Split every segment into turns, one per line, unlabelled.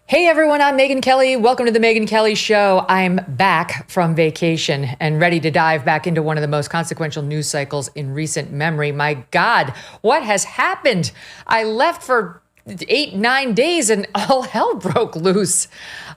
Hey everyone, I'm Megyn Kelly. Welcome to the Megyn Kelly Show. I'm back from vacation and ready to dive back into one of the most consequential news cycles in recent memory. My God, what has happened? I left for 8-9 days and all hell broke loose.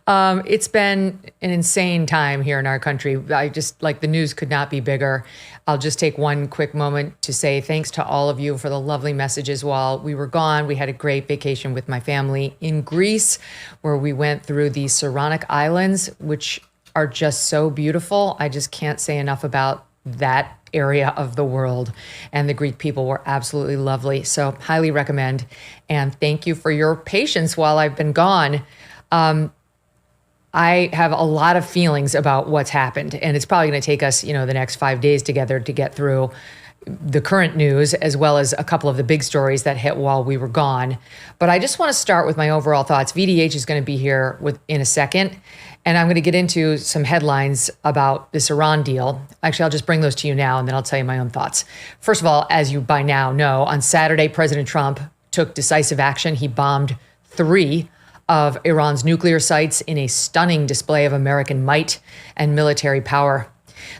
It's been an insane time here in our country. The news could not be bigger. I'll just take one quick moment to say thanks to all of you for the lovely messages while we were gone. We had a great vacation with my family in Greece, where we went through the Saronic Islands, which are just so beautiful. I just can't say enough about that area of the world. And the Greek people were absolutely lovely. So highly recommend. And thank you for your patience while I've been gone. I have a lot of feelings about what's happened, and it's probably going to take us, the next 5 days together to get through the current news, as well as a couple of the big stories that hit while we were gone. But I just want to start with my overall thoughts. VDH is going to be here in a second, and I'm going to get into some headlines about this Iran deal. Actually, I'll just bring those to you now, and then I'll tell you my own thoughts. First of all, as you by now know, on Saturday, President Trump took decisive action. He bombed 3 of Iran's nuclear sites in a stunning display of American might and military power.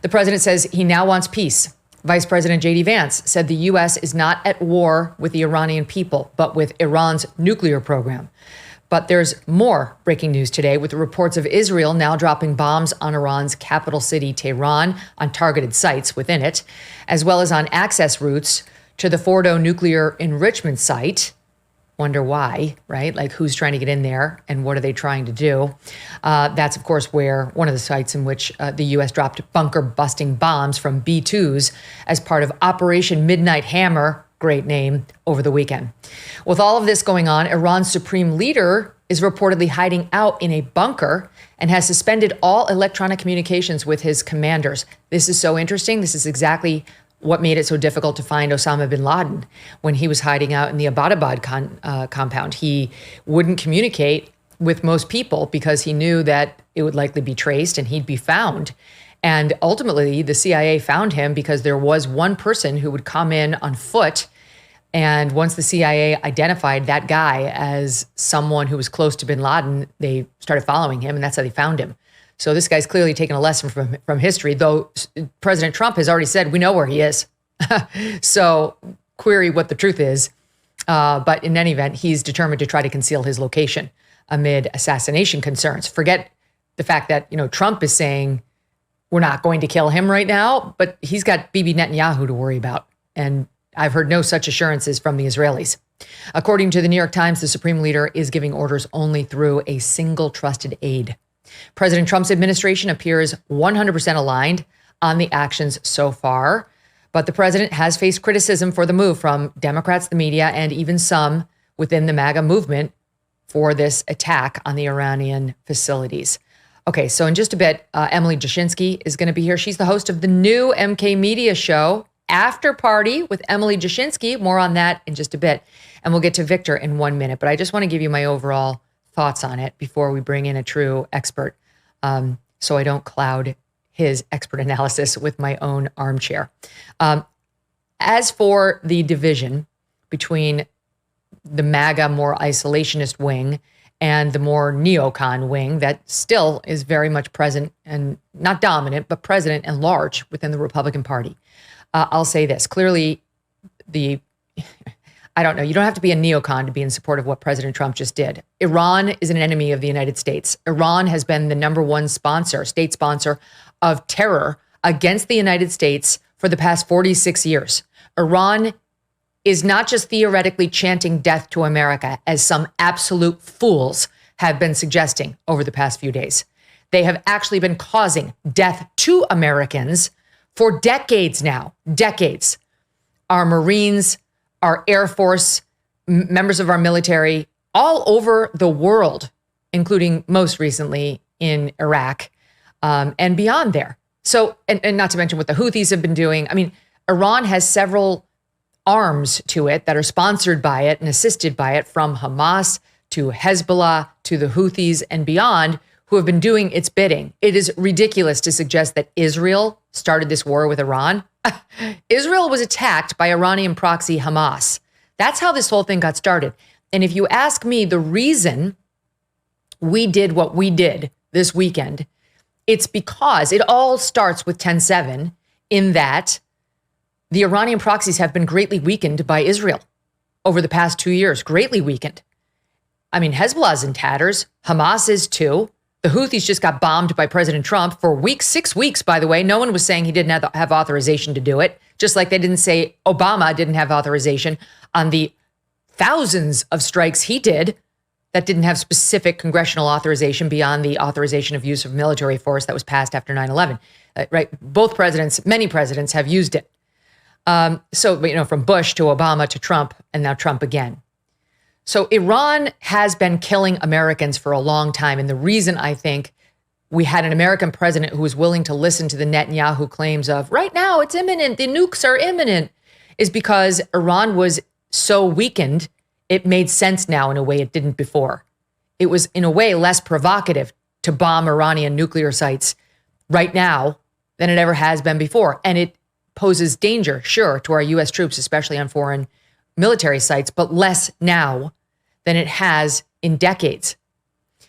The president says he now wants peace. Vice President J.D. Vance said the U.S. is not at war with the Iranian people, but with Iran's nuclear program. But there's more breaking news today, with the reports of Israel now dropping bombs on Iran's capital city, Tehran, on targeted sites within it, as well as on access routes to the Fordo nuclear enrichment site. Wonder why, right? Like, who's trying to get in there and what are they trying to do? That's, of course, where one of the sites in which the U.S. dropped bunker-busting bombs from B-2s as part of Operation Midnight Hammer, great name, over the weekend. With all of this going on, Iran's supreme leader is reportedly hiding out in a bunker and has suspended all electronic communications with his commanders. This is so interesting. This is exactly what made it so difficult to find Osama bin Laden when he was hiding out in the Abbottabad compound. He wouldn't communicate with most people because he knew that it would likely be traced and he'd be found. And ultimately, the CIA found him because there was one person who would come in on foot. And once the CIA identified that guy as someone who was close to bin Laden, they started following him, and that's how they found him. So this guy's clearly taken a lesson from history, though President Trump has already said, we know where he is. So query what the truth is. But in any event, he's determined to try to conceal his location amid assassination concerns. Forget the fact that, Trump is saying we're not going to kill him right now, but he's got Bibi Netanyahu to worry about. And I've heard no such assurances from the Israelis. According to the New York Times, the supreme leader is giving orders only through a single trusted aide. President Trump's administration appears 100% aligned on the actions so far, but the president has faced criticism for the move from Democrats, the media, and even some within the MAGA movement for this attack on the Iranian facilities. Okay, so in just a bit, Emily Jashinsky is going to be here. She's the host of the new MK Media show, After Party with Emily Jashinsky. More on that in just a bit. And we'll get to Victor in 1 minute, but I just want to give you my overall thoughts on it before we bring in a true expert, so I don't cloud his expert analysis with my own armchair. As for the division between the MAGA more isolationist wing and the more neocon wing that still is very much present and not dominant, but present and large within the Republican Party, I'll say this. Clearly, I don't know. You don't have to be a neocon to be in support of what President Trump just did. Iran is an enemy of the United States. Iran has been the number one state sponsor of terror against the United States for the past 46 years. Iran is not just theoretically chanting death to America, as some absolute fools have been suggesting over the past few days. They have actually been causing death to Americans for decades now, decades. Our Marines, our Air Force, members of our military, all over the world, including most recently in Iraq and beyond there. So, and not to mention what the Houthis have been doing. I mean, Iran has several arms to it that are sponsored by it and assisted by it, from Hamas to Hezbollah to the Houthis and beyond, who have been doing its bidding. It is ridiculous to suggest that Israel started this war with Iran. Israel was attacked by Iranian proxy Hamas. That's how this whole thing got started. And if you ask me, the reason we did what we did this weekend, it's because it all starts with 10/7 in that the Iranian proxies have been greatly weakened by Israel over the past 2 years, greatly weakened. I mean, Hezbollah's in tatters. Hamas is too. The Houthis just got bombed by President Trump for weeks, 6 weeks, by the way. No one was saying he didn't have authorization to do it, just like they didn't say Obama didn't have authorization on the thousands of strikes he did that didn't have specific congressional authorization beyond the authorization of use of military force that was passed after 9/11. Right? Both presidents, many presidents have used it. So, from Bush to Obama to Trump and now Trump again. So Iran has been killing Americans for a long time. And the reason I think we had an American president who was willing to listen to the Netanyahu claims of right now it's imminent, the nukes are imminent, is because Iran was so weakened, it made sense now in a way it didn't before. It was in a way less provocative to bomb Iranian nuclear sites right now than it ever has been before. And it poses danger, sure, to our U.S. troops, especially on foreign military sites, but less now than it has in decades.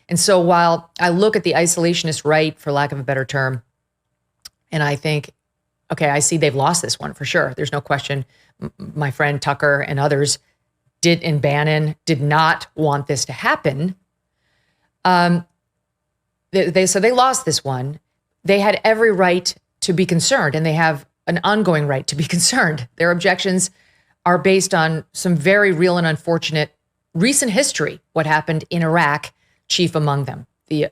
And so while I look at the isolationist right, for lack of a better term, and I think, okay, I see they've lost this one for sure. There's no question. My friend Tucker and others and Bannon did not want this to happen. So they lost this one. They had every right to be concerned, and they have an ongoing right to be concerned. Their objections are based on some very real and unfortunate recent history, what happened in Iraq, chief among them. The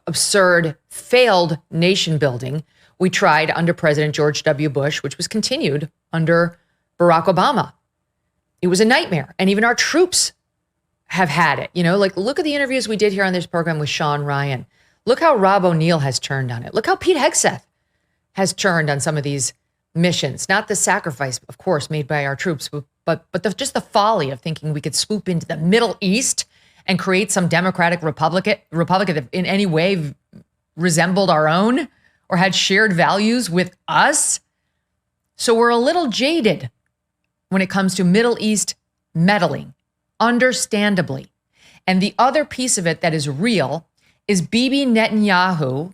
absurd, failed nation building we tried under President George W. Bush, which was continued under Barack Obama. It was a nightmare. And even our troops have had it. Look at the interviews we did here on this program with Sean Ryan. Look how Rob O'Neill has turned on it. Look how Pete Hegseth has turned on some of these missions. Not the sacrifice, of course, made by our troops, but just the folly of thinking we could swoop into the Middle East and create some democratic republic that in any way resembled our own or had shared values with us. So we're a little jaded when it comes to Middle East meddling, understandably. And the other piece of it that is real is Bibi Netanyahu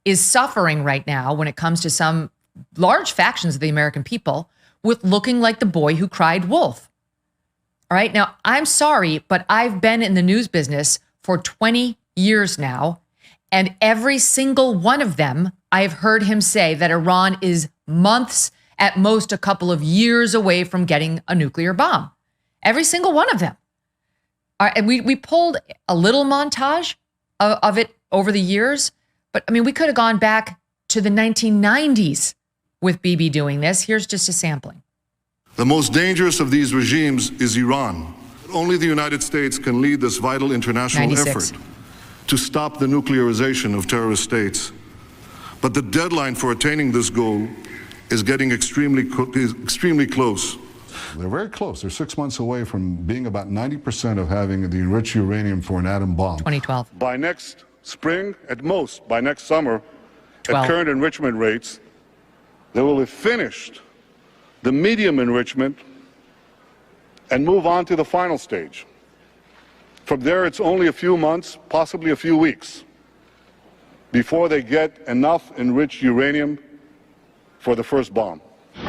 is suffering right now when it comes to some large factions of the American people with looking like the boy who cried wolf. All right. Now, I'm sorry, but I've been in the news business for 20 years now, and every single one of them, I've heard him say that Iran is months, at most a couple of years away from getting a nuclear bomb. Every single one of them. All right, and we pulled a little montage of it over the years, but I mean, we could have gone back to the 1990s with Bibi doing this. Here's just a sampling.
The most dangerous of these regimes is Iran. Only the United States can lead this vital international
96.
effort to stop the nuclearization of terrorist states. But the deadline for attaining this goal is getting extremely close.
They're very close. They're 6 months away from being about 90% of having the enriched uranium for an atom bomb.
2012.
By next spring, at most, by next summer,
12.
at current enrichment rates, they will have finished the medium enrichment and move on to the final stage. From there, it's only a few months, possibly a few weeks, before they get enough enriched uranium for the first bomb.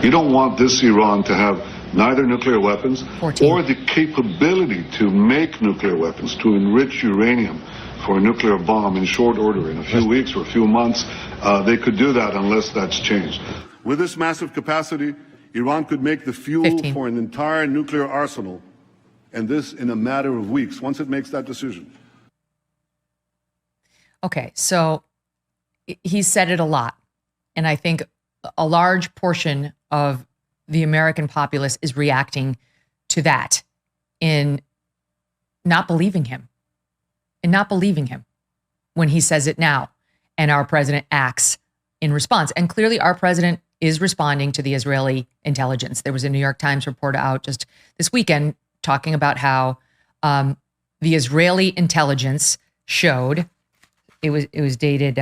You don't want this Iran to have neither nuclear weapons
14.
or the capability to make nuclear weapons, to enrich uranium for a nuclear bomb in short order, in a few weeks or a few months. They could do that unless that's changed.
With this massive capacity, Iran could make the fuel
15.
for an entire nuclear arsenal, and this in a matter of weeks, once it makes that decision.
Okay, so he said it a lot. And I think a large portion of the American populace is reacting to that in not believing him when he says it now and our president acts in response. And clearly our president is responding to the Israeli intelligence. There was a New York Times report out just this weekend talking about how the Israeli intelligence showed, it was dated,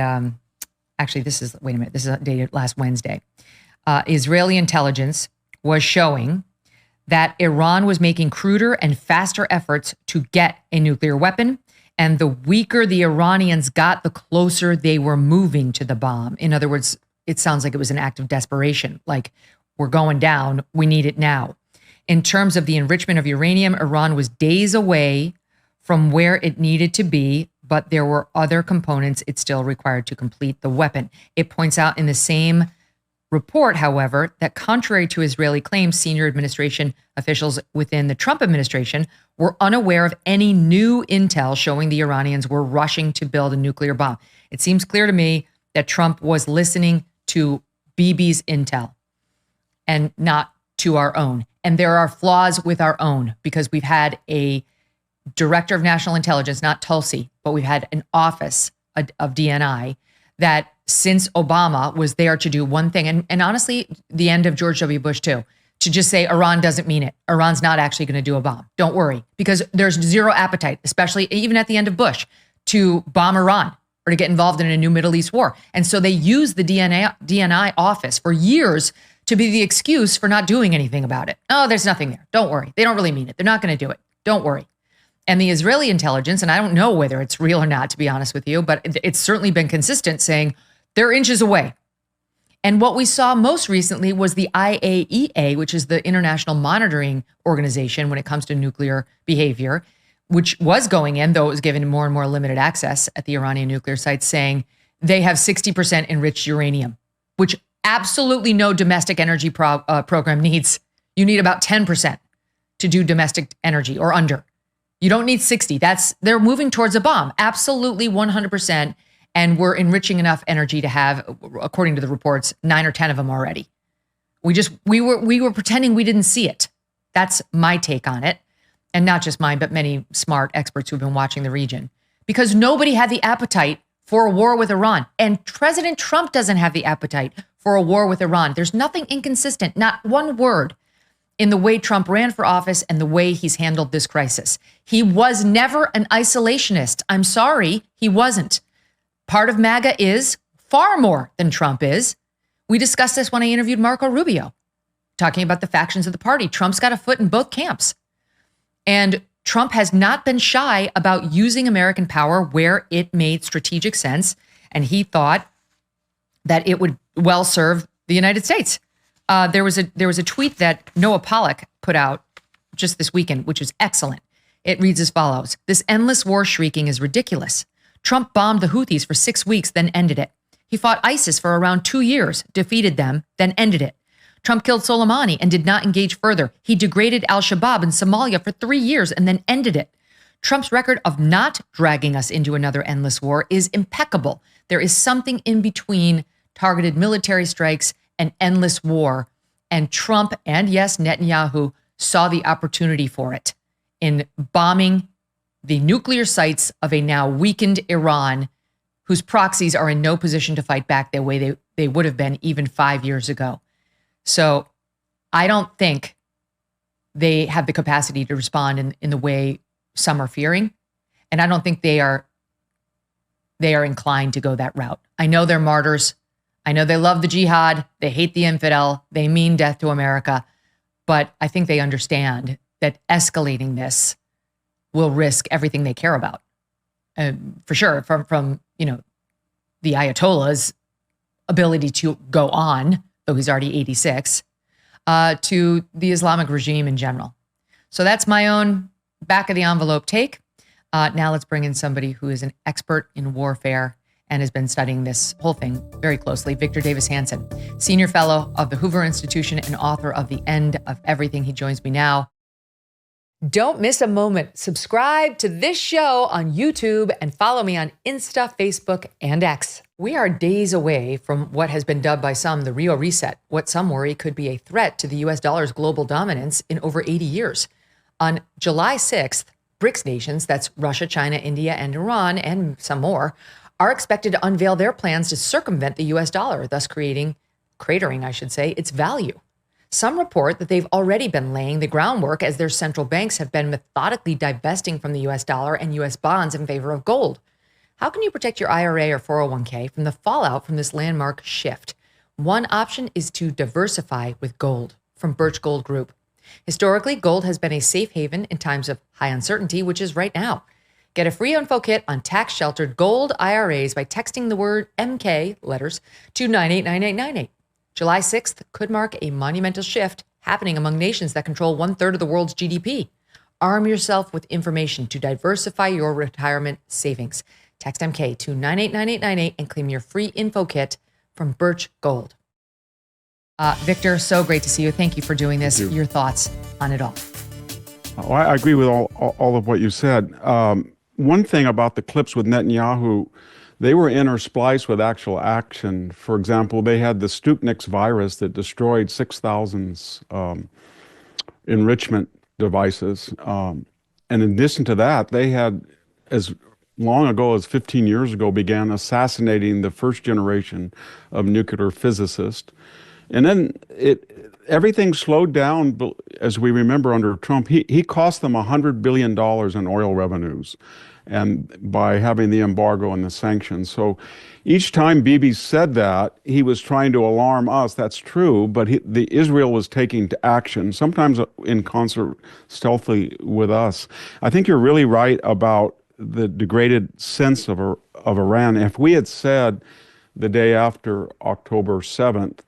actually this is dated last Wednesday. Israeli intelligence was showing that Iran was making cruder and faster efforts to get a nuclear weapon, And the weaker the Iranians got, the closer they were moving to the bomb. In other words, it sounds like it was an act of desperation. Like, we're going down, we need it now. In terms of the enrichment of uranium, Iran was days away from where it needed to be, but there were other components it still required to complete the weapon. It points out in the same report, however, that contrary to Israeli claims, senior administration officials within the Trump administration were unaware of any new intel showing the Iranians were rushing to build a nuclear bomb. It seems clear to me that Trump was listening to Bibi's intel and not to our own. And there are flaws with our own, because we've had a director of national intelligence, not Tulsi, but we've had an office of DNI that since Obama was there to do one thing, and honestly, the end of George W. Bush too, to just say Iran doesn't mean it. Iran's not actually going to do a bomb. Don't worry, because there's zero appetite, especially even at the end of Bush, to bomb Iran or to get involved in a new Middle East war. And so they used the DNI office for years to be the excuse for not doing anything about it. Oh, there's nothing there. Don't worry. They don't really mean it. They're not going to do it. Don't worry. And the Israeli intelligence, and I don't know whether it's real or not, to be honest with you, but it's certainly been consistent saying they're inches away. And what we saw most recently was the IAEA, which is the International Monitoring Organization when it comes to nuclear behavior, which was going in, though it was given more and more limited access at the Iranian nuclear sites, saying they have 60% enriched uranium, which absolutely no domestic energy program needs. You need about 10% to do domestic energy or under. You don't need 60. They're moving towards a bomb. Absolutely 100%. And we're enriching enough energy to have, according to the reports, 9 or 10 of them already. We were pretending we didn't see it. That's my take on it. And not just mine, but many smart experts who've been watching the region. Because nobody had the appetite for a war with Iran. And President Trump doesn't have the appetite for a war with Iran. There's nothing inconsistent, not one word, in the way Trump ran for office and the way he's handled this crisis. He was never an isolationist. I'm sorry, he wasn't. Part of MAGA is far more than Trump is. We discussed this when I interviewed Marco Rubio, talking about the factions of the party. Trump's got a foot in both camps. And Trump has not been shy about using American power where it made strategic sense. And he thought that it would well serve the United States. There was a tweet that Noah Pollack put out just this weekend, which is excellent. It reads as follows: "This endless war shrieking is ridiculous. Trump bombed the Houthis for 6 weeks, then ended it. He fought ISIS for around 2 years, defeated them, then ended it. Trump killed Soleimani and did not engage further. He degraded al-Shabaab in Somalia for 3 years and then ended it. Trump's record of not dragging us into another endless war is impeccable. There is something in between targeted military strikes and endless war. And Trump and, yes, Netanyahu saw the opportunity for it in bombing the nuclear sites of a now weakened Iran, whose proxies are in no position to fight back the way they would have been even 5 years ago. So I don't think they have the capacity to respond in the way some are fearing. And I don't think they are inclined to go that route. I know they're martyrs. I know they love the jihad. They hate the infidel. They mean death to America. But I think they understand that escalating this will risk everything they care about. For sure, from the Ayatollah's ability to go on, though he's already 86, to the Islamic regime in general. So that's my own back of the envelope take. Now let's bring in somebody who is an expert in warfare and has been studying this whole thing very closely, Victor Davis Hanson, Senior Fellow of the Hoover Institution and author of The End of Everything. He joins me now. Don't miss a moment. Subscribe to this show on YouTube and follow me on Insta, Facebook, and X. We are days away from what has been dubbed by some the Rio Reset, what some worry could be a threat to the US dollar's global dominance in over 80 years. On July 6th, BRICS nations, that's Russia, China, India, and Iran, and some more, are expected to unveil their plans to circumvent the US dollar, thus cratering, its value. Some report that they've already been laying the groundwork as their central banks have been methodically divesting from the US dollar and US bonds in favor of gold. How can you protect your IRA or 401k from the fallout from this landmark shift? One option is to diversify with gold from Birch Gold Group. Historically, gold has been a safe haven in times of high uncertainty, which is right now. Get a free info kit on tax-sheltered gold IRAs by texting the word MK letters to 989898. July 6th could mark a monumental shift happening among nations that control 1/3 of the world's GDP. Arm yourself with information to diversify your retirement savings. Text MK to 989898 and claim your free info kit from Birch Gold. Victor, so great to see you. Thank you for doing this. Your thoughts on it all.
Oh, I agree with all of what you said. One thing about the clips with Netanyahu, they were interspliced with actual action. For example, they had the Stuxnet virus that destroyed 6,000 enrichment devices. And in addition to that, they had, as long ago as 15 years ago, began assassinating the first generation of nuclear physicists. And then everything slowed down, as we remember under Trump. He cost them $100 billion in oil revenues, and by having the embargo and the sanctions. So each time Bibi said that, he was trying to alarm us. That's true, but Israel was taking action, sometimes in concert stealthily with us. I think you're really right about the degraded sense of Iran. If we had said the day after October 7th,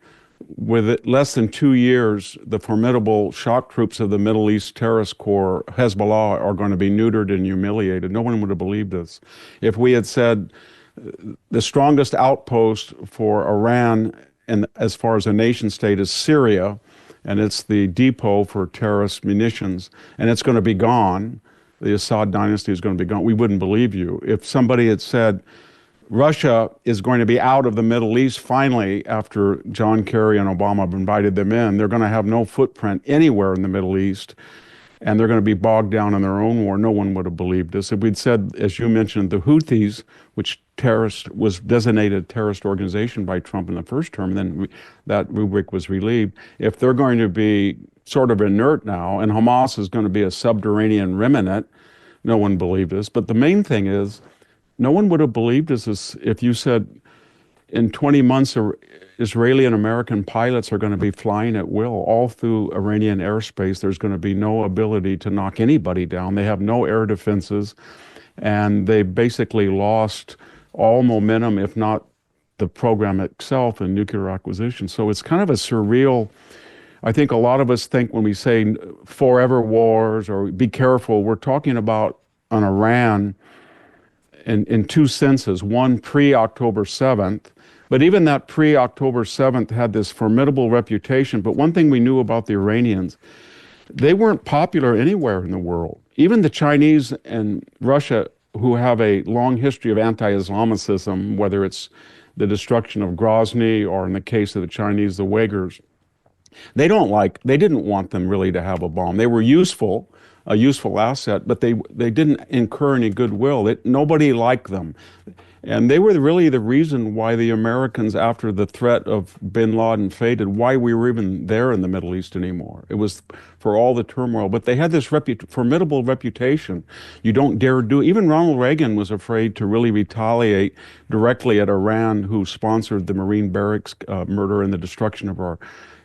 with less than 2 years, the formidable shock troops of the Middle East terrorist corps, Hezbollah, are going to be neutered and humiliated, no one would have believed this. If we had said the strongest outpost for Iran, and as far as a nation state, is Syria, and it's the depot for terrorist munitions, and it's going to be gone, the Assad dynasty is going to be gone, we wouldn't believe you. If somebody had said Russia is going to be out of the Middle East finally after John Kerry and Obama have invited them in, they're going to have no footprint anywhere in the Middle East, and they're going to be bogged down in their own war, no one would have believed us. If we'd said, as you mentioned, the Houthis, which was designated a terrorist organization by Trump in the first term, then that rubric was relieved. If they're going to be sort of inert now, and Hamas is going to be a subterranean remnant, no one believed us. But the main thing is, no one would have believed us if you said in 20 months Israeli and American pilots are going to be flying at will all through Iranian airspace. There's going to be no ability to knock anybody down. They have no air defenses, and they basically lost all momentum, if not the program itself, in nuclear acquisition. So it's kind of a surreal. I think a lot of us think when we say forever wars or be careful, we're talking about an Iran in two senses. One, pre-October 7th, but even that pre-October 7th had this formidable reputation. But one thing we knew about the Iranians, they weren't popular anywhere in the world. Even the Chinese and Russia, who have a long history of anti-Islamicism, whether it's the destruction of Grozny or in the case of the Chinese, the Uyghurs, they didn't want them really to have a bomb. They were useful, a useful asset, but they didn't incur any goodwill. Nobody liked them. And they were really the reason why the Americans, after the threat of bin Laden faded, why we were even there in the Middle East anymore. It was for all the turmoil. But they had this formidable reputation. You don't dare do it. Even Ronald Reagan was afraid to really retaliate directly at Iran, who sponsored the Marine barracks murder and the destruction of our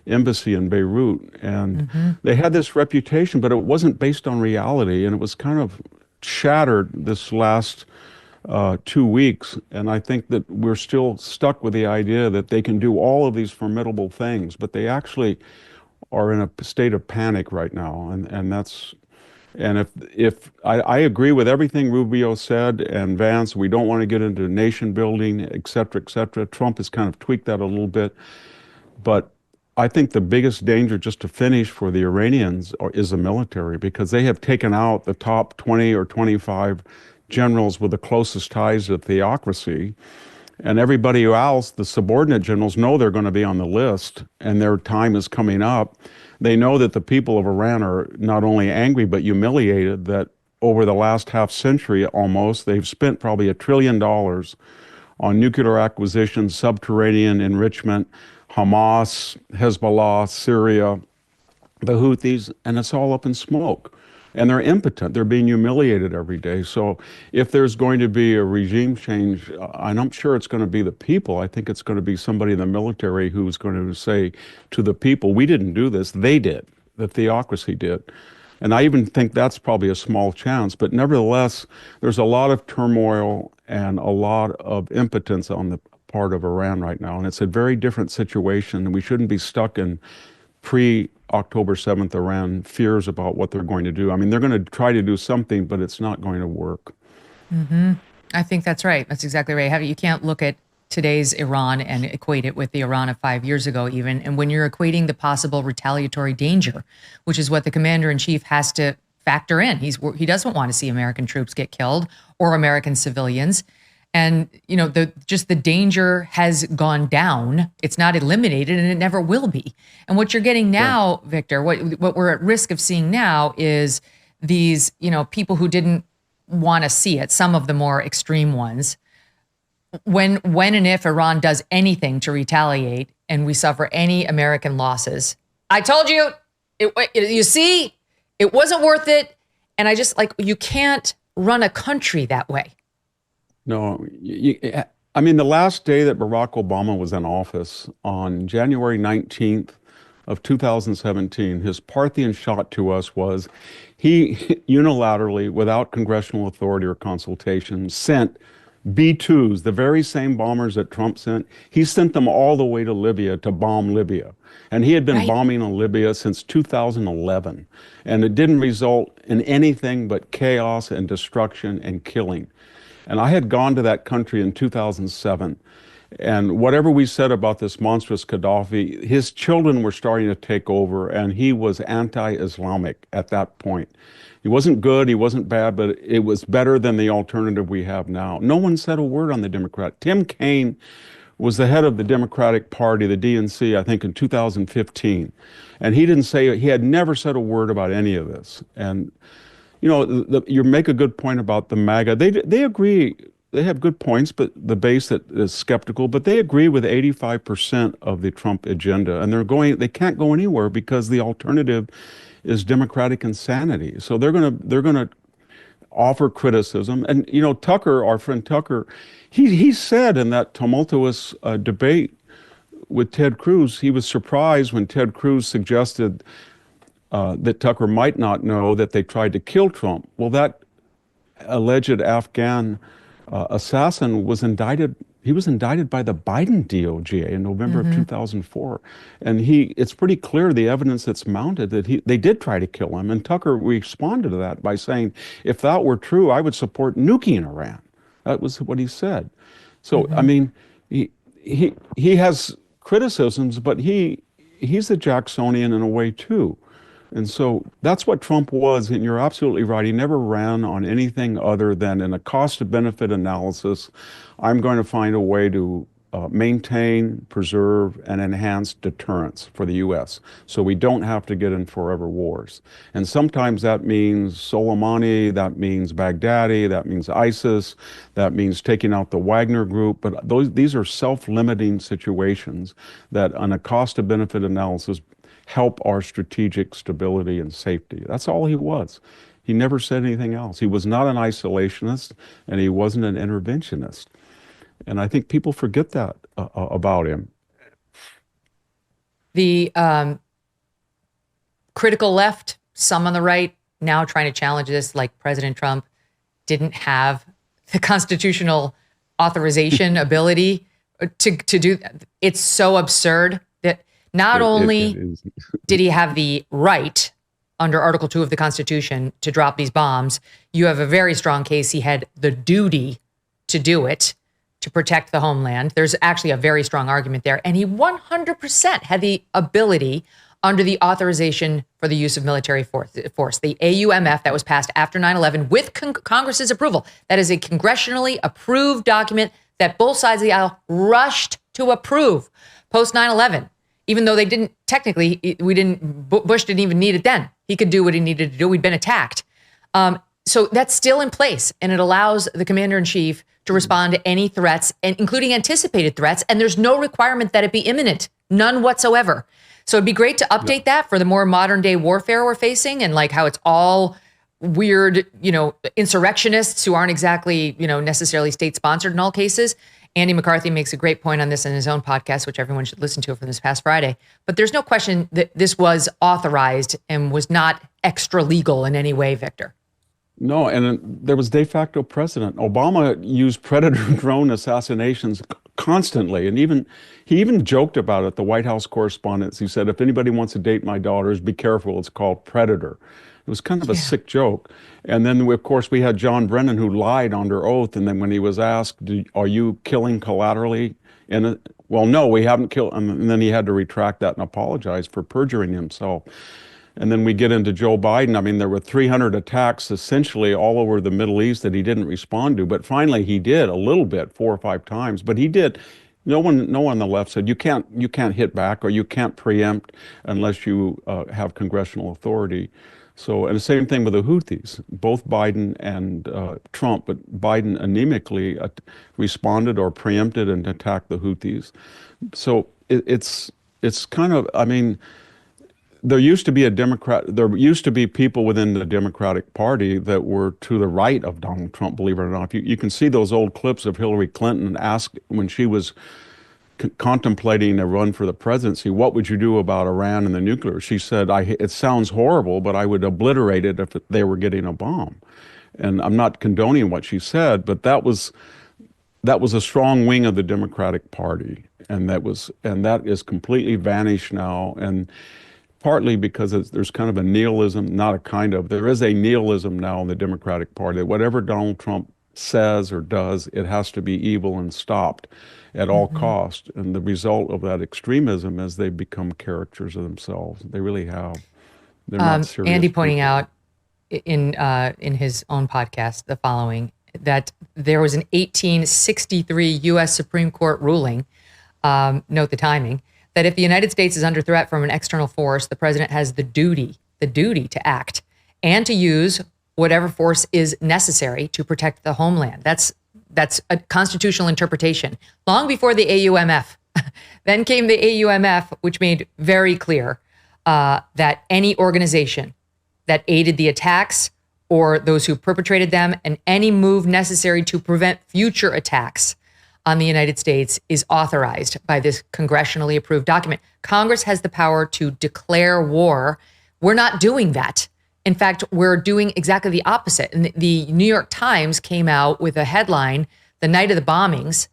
embassy in Beirut. And they had this reputation, but it wasn't based on reality, and it was kind of shattered this last 2 weeks. And I think that we're still stuck with the idea that they can do all of these formidable things, but they actually are in a state of panic right now. And if I agree with everything Rubio said and Vance, we don't want to get into nation building, et cetera, et cetera. Trump has kind of tweaked that a little bit, but I think the biggest danger, just to finish, for the Iranians is the military, because they have taken out the top 20 or 25 generals with the closest ties to theocracy. And everybody else, the subordinate generals, know they're going to be on the list and their time is coming up. They know that the people of Iran are not only angry but humiliated that over the last half century almost, they've spent probably $1 trillion on nuclear acquisition, subterranean enrichment, Hamas, Hezbollah, Syria, the Houthis, and it's all up in smoke. And they're impotent. They're being humiliated every day. So if there's going to be a regime change, and I'm sure it's going to be the people, I think it's going to be somebody in the military who's going to say to the people, we didn't do this, they did. The theocracy did. And I even think that's probably a small chance. But nevertheless, there's a lot of turmoil and a lot of impotence on the part of Iran right now. And it's a very different situation. We shouldn't be stuck in pre-October 7th Iran fears about what they're going to do. I mean, they're going to try to do something, but it's not going to work.
I think that's right. That's exactly right. You can't look at today's Iran and equate it with the Iran of 5 years ago even. And when you're equating the possible retaliatory danger, which is what the commander-in-chief has to factor in, he doesn't want to see American troops get killed or American civilians. And, you know, the danger has gone down. It's not eliminated, and it never will be. And what you're getting now, right, Victor, what we're at risk of seeing now is these, you know, people who didn't want to see it, some of the more extreme ones, when and if Iran does anything to retaliate and we suffer any American losses. I told you, you see, it wasn't worth it. And I just, like, you can't run a country that way.
No, I mean, the last day that Barack Obama was in office, on January 19th of 2017, his Parthian shot to us was he unilaterally, without congressional authority or consultation, sent B-2s, the very same bombers that Trump sent. He sent them all the way to Libya to bomb Libya. And he had been bombing on Libya since 2011. And it didn't result in anything but chaos and destruction and killing. And I had gone to that country in 2007. And whatever we said about this monstrous Gaddafi, his children were starting to take over, and he was anti-Islamic at that point. He wasn't good, he wasn't bad, but it was better than the alternative we have now. No one said a word on the Democrat. Tim Kaine was the head of the Democratic Party, the DNC, I think in 2015. And he didn't say, he had never said a word about any of this. And, you know, you make a good point about the MAGA. They agree, they have good points, but the base that is skeptical, but they agree with 85% of the Trump agenda. And they can't go anywhere because the alternative is democratic insanity. So they're gonna offer criticism. And, you know, Tucker, our friend Tucker, he said in that tumultuous debate with Ted Cruz, he was surprised when Ted Cruz suggested that Tucker might not know that they tried to kill Trump. Well, that alleged Afghan assassin was indicted. He was indicted by the Biden DOJ in November of 2004. And it's pretty clear, the evidence that's mounted, that they did try to kill him. And Tucker responded to that by saying, if that were true, I would support nuking Iran. That was what he said. So, I mean, he has criticisms, but he's a Jacksonian in a way too. And so that's what Trump was, and you're absolutely right. He never ran on anything other than in a cost-benefit analysis, I'm going to find a way to maintain, preserve, and enhance deterrence for the U.S. so we don't have to get in forever wars. And sometimes that means Soleimani, that means Baghdadi, that means ISIS, that means taking out the Wagner group. But these are self-limiting situations that on a cost-benefit analysis help our strategic stability and safety. That's all he was. He never said anything else. He was not an isolationist, and he wasn't an interventionist. And I think people forget that about him.
The critical left, some on the right, now trying to challenge this, like President Trump didn't have the constitutional authorization ability to do that. It's so absurd that not only did he have the right under Article 2 of the Constitution to drop these bombs, you have a very strong case he had the duty to do it, to protect the homeland. There's actually a very strong argument there. And he 100% had the ability under the authorization for the use of military force, the AUMF that was passed after 9/11 with Congress's approval. That is a congressionally approved document that both sides of the aisle rushed to approve post 9/11. Even though they didn't technically, Bush didn't even need it then. He could do what he needed to do. We'd been attacked. So that's still in place, and it allows the commander-in-chief to respond to any threats, and including anticipated threats, and there's no requirement that it be imminent, none whatsoever. So it'd be great to update that for the more modern day warfare we're facing, and like how it's all weird, insurrectionists who aren't exactly, necessarily state-sponsored in all cases. Andy McCarthy makes a great point on this in his own podcast, which everyone should listen to from this past Friday. But there's no question that this was authorized and was not extra legal in any way, Victor.
No, and there was de facto precedent. Obama used predator drone assassinations constantly, and he even joked about it. The White House correspondence, he said, if anybody wants to date my daughters, be careful, it's called Predator. It was kind of a sick joke. And then, of course, we had John Brennan, who lied under oath, and then when he was asked, are you killing collaterally? Well, no, we haven't killed, and then he had to retract that and apologize for perjuring himself. And then we get into Joe Biden. I mean, there were 300 attacks essentially all over the Middle East that he didn't respond to. But finally, he did a little bit, 4 or 5 times. But he did. No one on the left said you can't hit back or you can't preempt unless you have congressional authority. So, and the same thing with the Houthis, both Biden and Trump, but Biden anemically responded or preempted and attacked the Houthis. So it's kind of, I mean, there used to be people within the Democratic Party that were to the right of Donald Trump, believe it or not. You can see those old clips of Hillary Clinton asked when she was contemplating a run for the presidency, what would you do about Iran and the nuclear? She said, it sounds horrible, but I would obliterate it if they were getting a bomb. And I'm not condoning what she said, but that was a strong wing of the Democratic Party. And that is completely vanished now. And partly because there's kind of a nihilism, there is a nihilism now in the Democratic Party that whatever Donald Trump says or does, it has to be evil and stopped at all cost. And the result of that extremism is they become caricatures of themselves. They really have. They're not serious
Andy
people.
pointing out in his own podcast the following, that there was an 1863 U.S. Supreme Court ruling, note the timing, that if the United States is under threat from an external force, the president has the duty to act and to use whatever force is necessary to protect the homeland. That's a constitutional interpretation. Long before the AUMF. Then came the AUMF, which made very clear that any organization that aided the attacks or those who perpetrated them and any move necessary to prevent future attacks on the United States is authorized by this congressionally approved document. Congress has the power to declare war. We're not doing that. In fact, we're doing exactly the opposite. And the New York Times came out with a headline the night of the bombings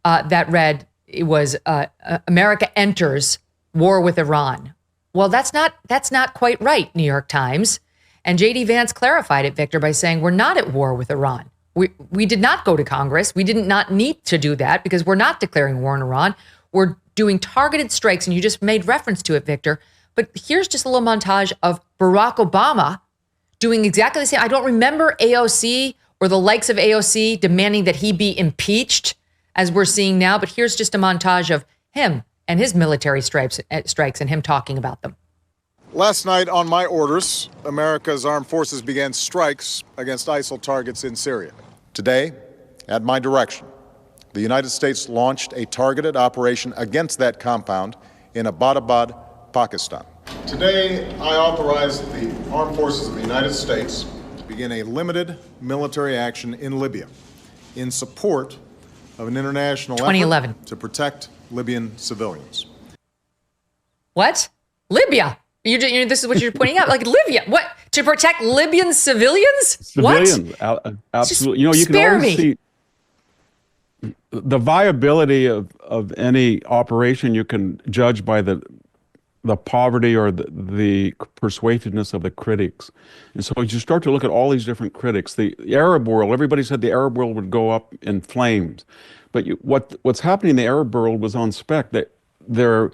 that read, it was America enters war with Iran. Well, that's not quite right, New York Times. And J.D. Vance clarified it, Victor, by saying we're not at war with Iran. We did not go to Congress. We did not need to do that because we're not declaring war on Iran. We're doing targeted strikes, and you just made reference to it, Victor. But here's just a little montage of Barack Obama doing exactly the same. I don't remember AOC or the likes of AOC demanding that he be impeached, as we're seeing now. But here's just a montage of him and his military strikes and him talking about them.
Last night, on my orders, America's armed forces began strikes against ISIL targets in Syria. Today, at my direction, the United States launched a targeted operation against that compound in Abbottabad, Pakistan. Today, I authorized the armed forces of the United States to begin a limited military action in Libya in support of an international
2011
effort to protect Libyan civilians.
What? Libya? This is what you're pointing out, like Libya. What? To protect Libyan civilians?
Civilians,
What?
absolutely.
Just
You can
spare
always
me.
see the viability of any operation. You can judge by the poverty or the persuasiveness of the critics. And so as you start to look at all these different critics, the Arab world, everybody said the Arab world would go up in flames. But what's happening in the Arab world was on spec. That they're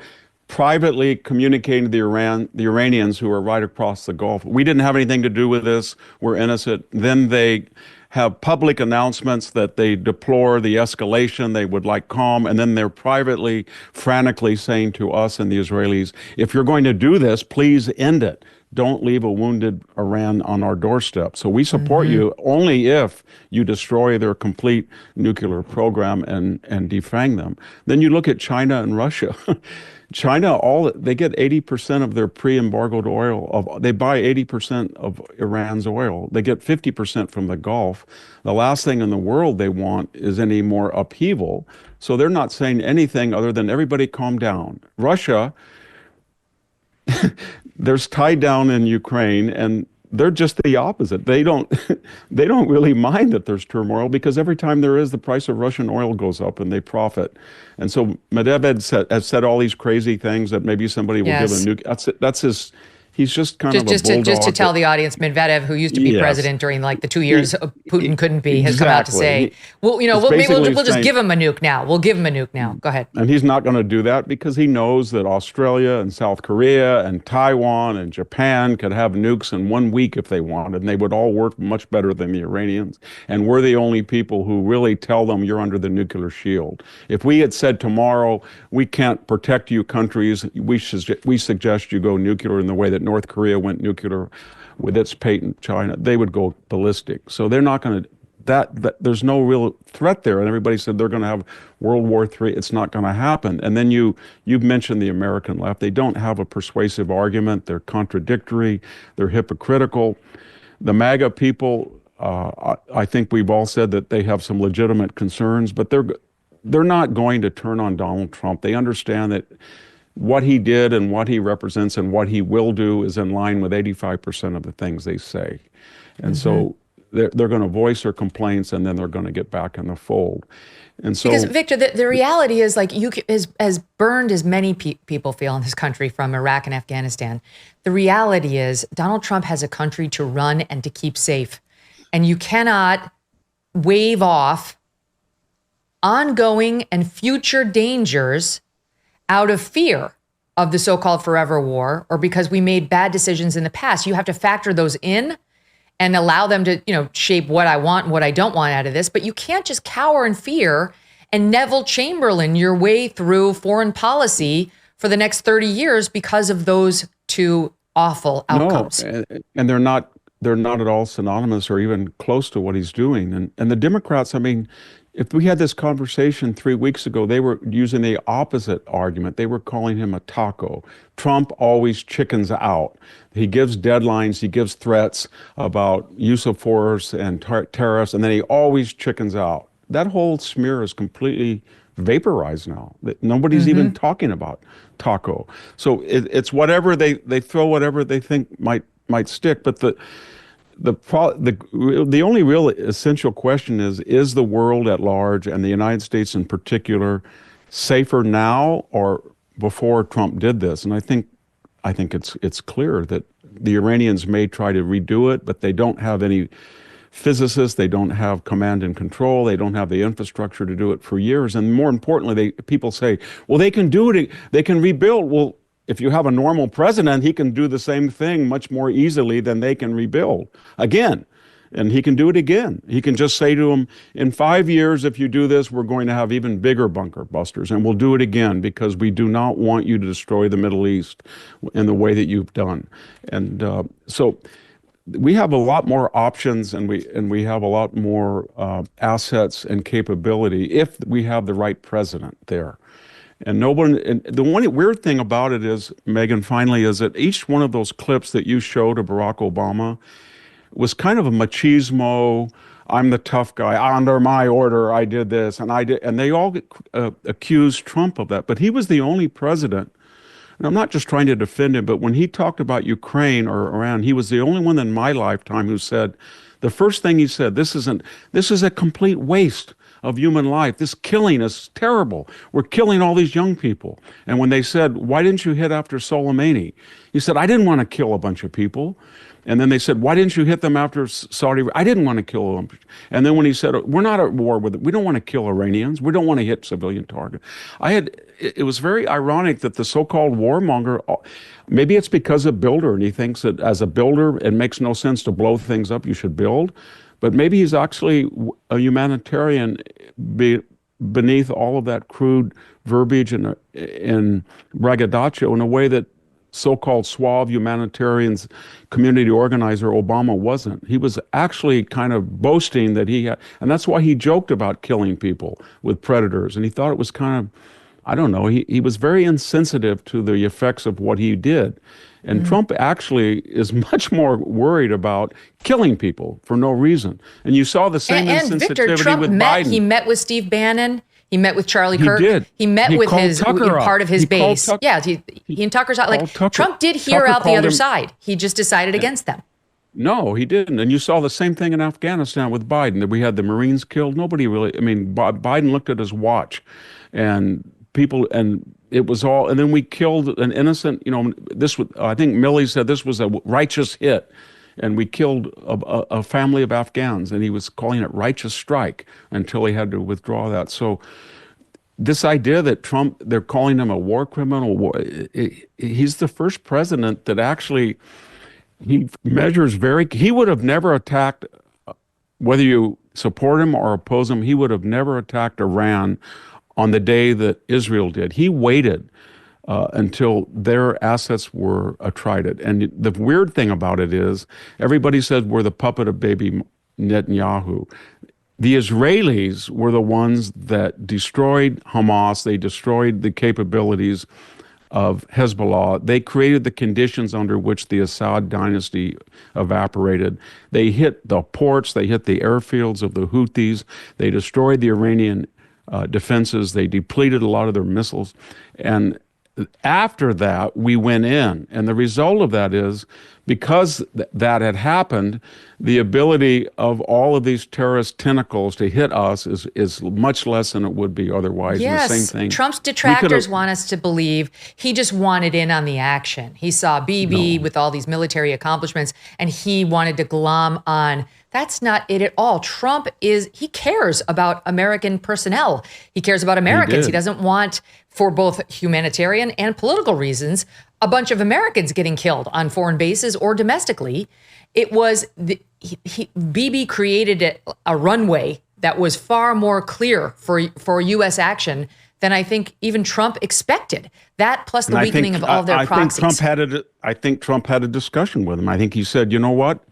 privately communicating to the Iranians who are right across the Gulf. We didn't have anything to do with this. We're innocent. Then they have public announcements that they deplore the escalation. They would like calm. And then they're privately, frantically saying to us and the Israelis, if you're going to do this, please end it. don't leave a wounded Iran on our doorstep. So we support you only if you destroy their complete nuclear program and defang them. Then you look at China and Russia. China, they get 80% of their pre-embargoed oil. They buy 80% of Iran's oil. They get 50% from the Gulf. The last thing in the world they want is any more upheaval. So they're not saying anything other than everybody calm down. Russia, they're tied down in Ukraine, and they're just the opposite. They don't really mind that there's turmoil, because every time there is, the price of Russian oil goes up and they profit. And so Medvedev has said all these crazy things that maybe somebody will give a nuke. That's his. He's just kind of a bulldog.
Just to tell the audience, Medvedev, who used to be president during like the 2 years Putin couldn't be, has come out to say, well, maybe we'll just give him a nuke now. We'll give him a nuke now. Go ahead.
And he's not going to do that because he knows that Australia and South Korea and Taiwan and Japan could have nukes in 1 week if they wanted, and they would all work much better than the Iranians. And we're the only people who really tell them you're under the nuclear shield. If we had said tomorrow, we can't protect you countries, we suggest you go nuclear in the way that North Korea went nuclear with its patent China, they would go ballistic. So they're not going to, that there's no real threat there. And everybody said they're going to have World War III. It's not going to happen. And then you've mentioned the American left. They don't have a persuasive argument. They're contradictory. They're hypocritical. The MAGA people, I think we've all said that they have some legitimate concerns, but they're not going to turn on Donald Trump. They understand that what he did and what he represents and what he will do is in line with 85% of the things they say. And so they're going to voice their complaints, and then they're going to get back in the fold. And so,
because Victor, the reality is, like, as burned as many people feel in this country from Iraq and Afghanistan, the reality is Donald Trump has a country to run and to keep safe. And you cannot wave off ongoing and future dangers out of fear of the so-called forever war, or because we made bad decisions in the past. You have to factor those in and allow them to, shape what I want and what I don't want out of this. But you can't just cower in fear and Neville Chamberlain your way through foreign policy for the next 30 years because of those two awful outcomes.
No, and they're not at all synonymous or even close to what he's doing. And the Democrats, I mean, if we had this conversation 3 weeks ago, they were using the opposite argument. They were calling him a taco. Trump always chickens out. He gives deadlines, he gives threats about use of force and tariffs, and then he always chickens out. That whole smear is completely vaporized now. Nobody's even talking about taco. So it's whatever they throw, whatever they think might stick. But the only real essential question is the world at large, and the United States in particular, safer now or before Trump did this? And I think it's clear that the Iranians may try to redo it, but they don't have any physicists, they don't have command and control, they don't have the infrastructure to do it for years. And more importantly, people say, well, they can do it, they can rebuild. Well, if you have a normal president, he can do the same thing much more easily than they can rebuild again. And he can do it again. He can just say to them, in 5 years, if you do this, we're going to have even bigger bunker busters, and we'll do it again because we do not want you to destroy the Middle East in the way that you've done. And so we have a lot more options, and we have a lot more assets and capability if we have the right president there. And the one weird thing about it is, Megyn, finally, is that each one of those clips that you showed of Barack Obama was kind of a machismo, I'm the tough guy, under my order, I did this, and they all accused Trump of that. But he was the only president, and I'm not just trying to defend him, but when he talked about Ukraine or Iran, he was the only one in my lifetime who said, the first thing he said, this is a complete waste of human life. This killing is terrible. We're killing all these young people. And when they said, why didn't you hit after Soleimani? He said, I didn't want to kill a bunch of people. And then they said, why didn't you hit them after Saudi? I didn't want to kill them. And then when he said, we're not at war with it. We don't want to kill Iranians. We don't want to hit civilian targets. It was very ironic that the so-called warmonger, maybe it's because of builder, and he thinks that as a builder, it makes no sense to blow things up. You should build. But maybe he's actually a humanitarian beneath all of that crude verbiage and braggadocio in a way that so-called suave humanitarians community organizer Obama wasn't. He was actually kind of boasting that he had, and that's why he joked about killing people with predators. And he thought it was kind of, I don't know, he was very insensitive to the effects of what he did. And Trump actually is much more worried about killing people for no reason. And you saw the same insensitivity
Victor, Trump
with
Biden.
Biden.
He met with Steve Bannon. He met with Charlie Kirk.
He did.
He met with his part of his base.
Tucker,
Yeah, he and Tucker's like Trump did hear
Tucker
out the other
him,
side. He just decided against them.
No, he didn't. And you saw the same thing in Afghanistan with Biden, that we had the Marines killed. Nobody really, I mean, Biden looked at his watch and people, and it was all, and then we killed an innocent, this was, I think Milley said this was a righteous hit. And we killed a family of Afghans, and he was calling it righteous strike until he had to withdraw that. So this idea that Trump, they're calling him a war criminal, he's the first president that actually, he measures he would have never attacked, whether you support him or oppose him, he would have never attacked Iran on the day that Israel did. He waited until their assets were attrited. And the weird thing about it is, everybody said we're the puppet of baby Netanyahu. The Israelis were the ones that destroyed Hamas. They destroyed the capabilities of Hezbollah. They created the conditions under which the Assad dynasty evaporated. They hit the ports. They hit the airfields of the Houthis. They destroyed the Iranian defenses. They depleted a lot of their missiles. And after that, we went in. And the result of that is, because that had happened, the ability of all of these terrorist tentacles to hit us is much less than it would be otherwise.
Yes,
and the same thing.
Trump's detractors want us to believe he just wanted in on the action. He saw Bibi with all these military accomplishments, and he wanted to glom on. That's not it at all. Trump he cares about American personnel. He cares about Americans. He doesn't want, for both humanitarian and political reasons, a bunch of Americans getting killed on foreign bases or domestically. It was, Bibi created a runway that was far more clear for U.S. action than I think even Trump expected. That plus the weakening of all of their proxies.
I think Trump had a discussion with him. I think he said, you know what?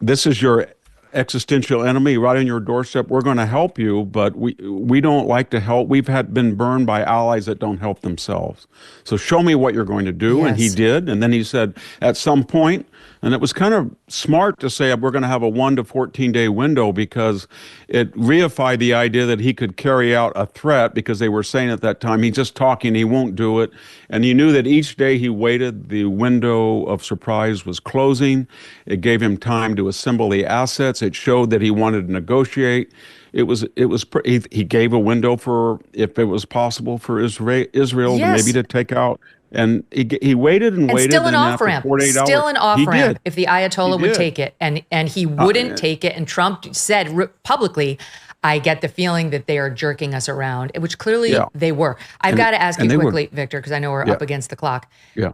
This is your existential enemy right on your doorstep. We're going to help you, but we don't like to help. We've been burned by allies that don't help themselves. So show me what you're going to do.
Yes.
And he did. And then he said, at some point, and it was kind of smart to say we're going to have a 1 to 14-day window, because it reified the idea that he could carry out a threat, because they were saying at that time, he's just talking, he won't do it. And he knew that each day he waited, the window of surprise was closing. It gave him time to assemble the assets. It showed that he wanted to negotiate. He gave a window for, if it was possible for Israel
Yes.
maybe to take out. And he waited and waited.
Still an off-ramp. Still an off-ramp if the Ayatollah would
did.
take it. And he wouldn't take it. And Trump said publicly, I get the feeling that they are jerking us around, which clearly they were. I've got to ask you quickly, Victor, because I know we're up against the clock.
Yeah.